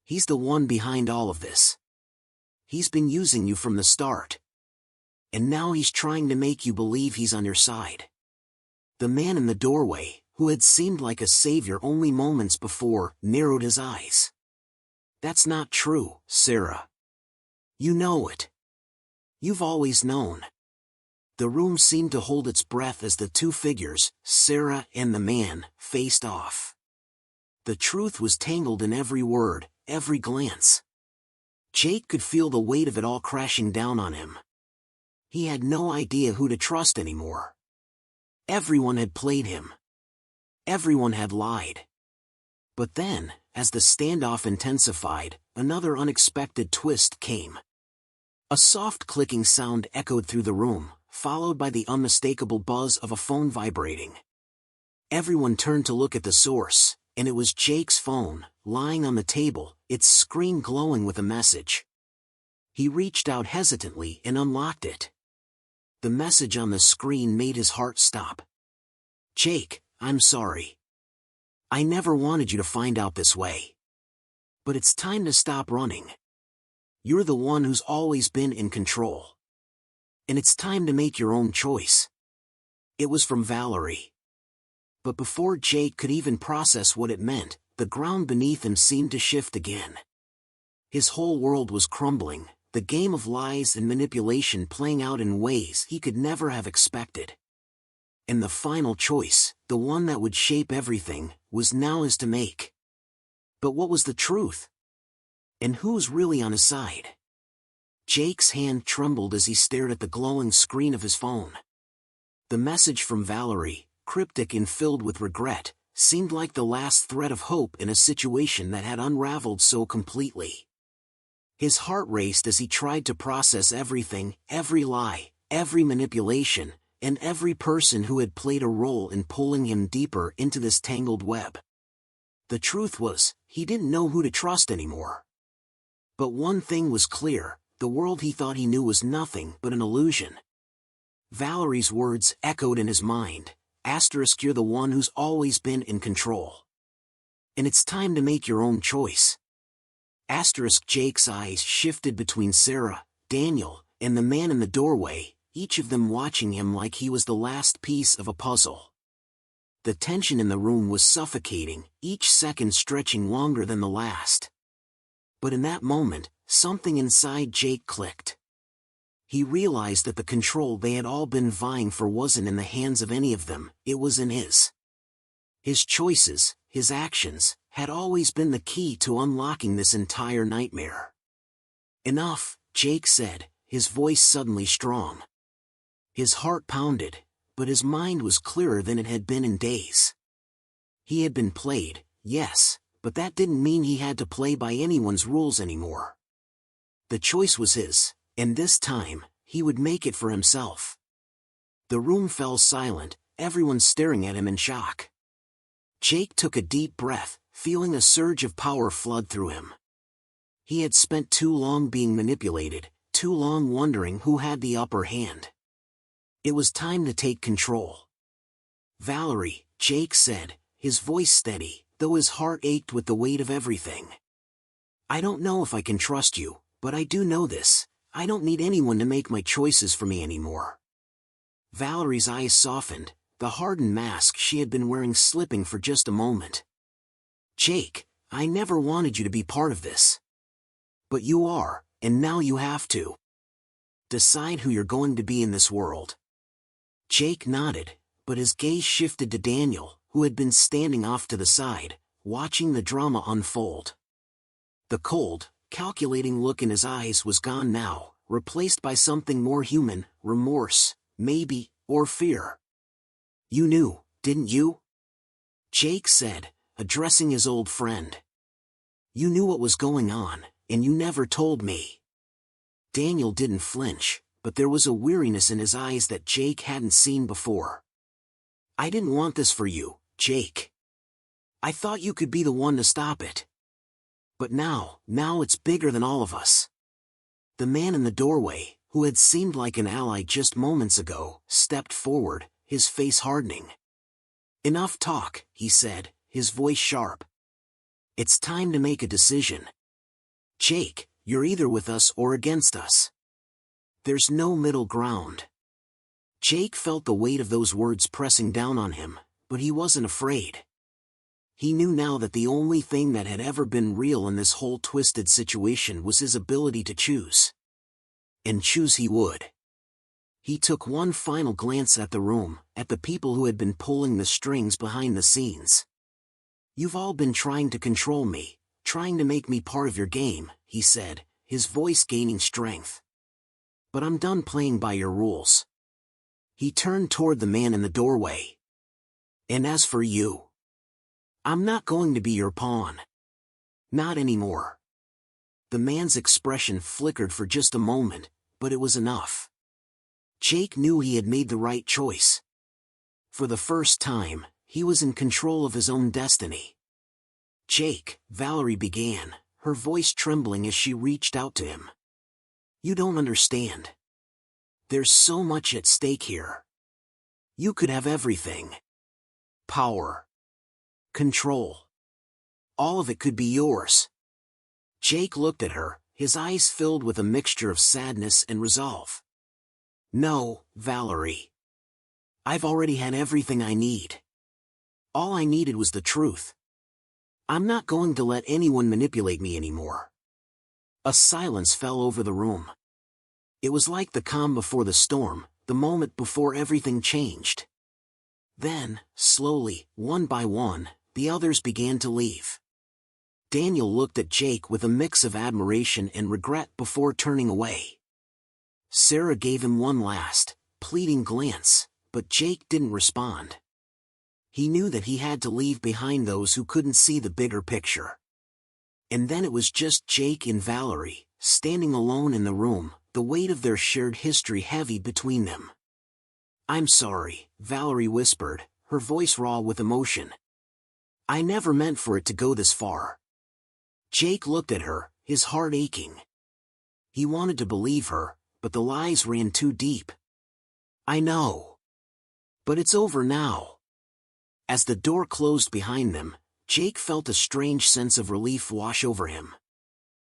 He's the one behind all of this. He's been using you from the start. And now he's trying to make you believe he's on your side." The man in the doorway, who had seemed like a savior only moments before, narrowed his eyes. "That's not true, Sarah. You know it. You've always known." The room seemed to hold its breath as the two figures, Sarah and the man, faced off. The truth was tangled in every word, every glance. Jake could feel the weight of it all crashing down on him. He had no idea who to trust anymore. Everyone had played him. Everyone had lied. But then, as the standoff intensified, another unexpected twist came. A soft clicking sound echoed through the room, followed by the unmistakable buzz of a phone vibrating. Everyone turned to look at the source, and it was Jake's phone, lying on the table, its screen glowing with a message. He reached out hesitantly and unlocked it. The message on the screen made his heart stop. "Jake, I'm sorry. I never wanted you to find out this way. But it's time to stop running. You're the one who's always been in control. And it's time to make your own choice." It was from Valerie. But before Jake could even process what it meant, the ground beneath him seemed to shift again. His whole world was crumbling, the game of lies and manipulation playing out in ways he could never have expected. And the final choice, the one that would shape everything, was now his to make. But what was the truth? And who's really on his side? Jake's hand trembled as he stared at the glowing screen of his phone. The message from Valerie, cryptic and filled with regret, seemed like the last thread of hope in a situation that had unraveled so completely. His heart raced as he tried to process everything, every lie, every manipulation, and every person who had played a role in pulling him deeper into this tangled web. The truth was, he didn't know who to trust anymore. But one thing was clear, the world he thought he knew was nothing but an illusion. Valerie's words echoed in his mind, "Asterisk, you're the one who's always been in control. And it's time to make your own choice." Asterisk. Jake's eyes shifted between Sarah, Daniel, and the man in the doorway, each of them watching him like he was the last piece of a puzzle. The tension in the room was suffocating, each second stretching longer than the last. But in that moment, something inside Jake clicked. He realized that the control they had all been vying for wasn't in the hands of any of them, it was in his. His choices, his actions, had always been the key to unlocking this entire nightmare. "Enough," Jake said, his voice suddenly strong. His heart pounded, but his mind was clearer than it had been in days. He had been played, yes, but that didn't mean he had to play by anyone's rules anymore. The choice was his, and this time, he would make it for himself. The room fell silent, everyone staring at him in shock. Jake took a deep breath, feeling a surge of power flood through him. He had spent too long being manipulated, too long wondering who had the upper hand. It was time to take control. "Valerie," Jake said, his voice steady, though his heart ached with the weight of everything. "I don't know if I can trust you, but I do know this, I don't need anyone to make my choices for me anymore." Valerie's eyes softened, the hardened mask she had been wearing slipping for just a moment. "Jake, I never wanted you to be part of this. But you are, and now you have to. Decide who you're going to be in this world." Jake nodded, but his gaze shifted to Daniel, who had been standing off to the side, watching the drama unfold. The cold, calculating look in his eyes was gone now, replaced by something more human, remorse, maybe, or fear. "You knew, didn't you?" Jake said, addressing his old friend. "You knew what was going on, and you never told me." Daniel didn't flinch, but there was a weariness in his eyes that Jake hadn't seen before. "I didn't want this for you, Jake. I thought you could be the one to stop it. But now it's bigger than all of us." The man in the doorway, who had seemed like an ally just moments ago, stepped forward, his face hardening. "Enough talk," he said, his voice sharp. "It's time to make a decision. Jake, you're either with us or against us. There's no middle ground." Jake felt the weight of those words pressing down on him, but he wasn't afraid. He knew now that the only thing that had ever been real in this whole twisted situation was his ability to choose. And choose he would. He took one final glance at the room, at the people who had been pulling the strings behind the scenes. "You've all been trying to control me, trying to make me part of your game," he said, his voice gaining strength. "But I'm done playing by your rules." He turned toward the man in the doorway. "And as for you, I'm not going to be your pawn." Not anymore. The man's expression flickered for just a moment, but it was enough. Jake knew he had made the right choice. For the first time, he was in control of his own destiny. "Jake," Valerie began, her voice trembling as she reached out to him. "You don't understand. There's so much at stake here. You could have everything. Power. Control. All of it could be yours." Jake looked at her, his eyes filled with a mixture of sadness and resolve. "No, Valerie. I've already had everything I need. All I needed was the truth. I'm not going to let anyone manipulate me anymore." A silence fell over the room. It was like the calm before the storm, the moment before everything changed. Then, slowly, one by one, the others began to leave. Daniel looked at Jake with a mix of admiration and regret before turning away. Sarah gave him one last, pleading glance, but Jake didn't respond. He knew that he had to leave behind those who couldn't see the bigger picture. And then it was just Jake and Valerie, standing alone in the room, the weight of their shared history heavy between them. "I'm sorry," Valerie whispered, her voice raw with emotion. "I never meant for it to go this far." Jake looked at her, his heart aching. He wanted to believe her, but the lies ran too deep. "I know. But it's over now." As the door closed behind them, Jake felt a strange sense of relief wash over him.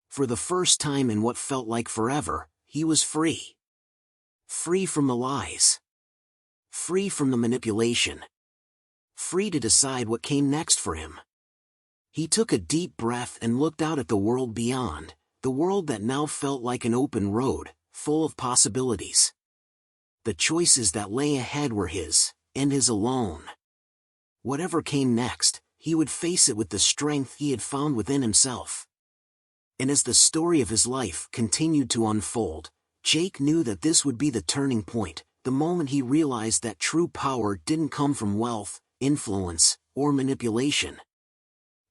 For the first time in what felt like forever, he was free. Free from the lies. Free from the manipulation. Free to decide what came next for him. He took a deep breath and looked out at the world beyond, the world that now felt like an open road, full of possibilities. The choices that lay ahead were his, and his alone. Whatever came next, he would face it with the strength he had found within himself. And as the story of his life continued to unfold, Jake knew that this would be the turning point, the moment he realized that true power didn't come from wealth, influence, or manipulation.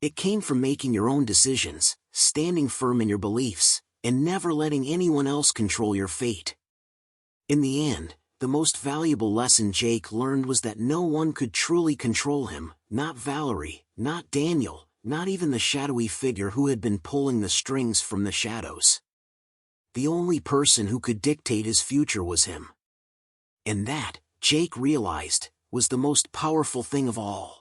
It came from making your own decisions, standing firm in your beliefs, and never letting anyone else control your fate. In the end, the most valuable lesson Jake learned was that no one could truly control him, not Valerie, not Daniel, not even the shadowy figure who had been pulling the strings from the shadows. The only person who could dictate his future was him. And that, Jake realized, was the most powerful thing of all.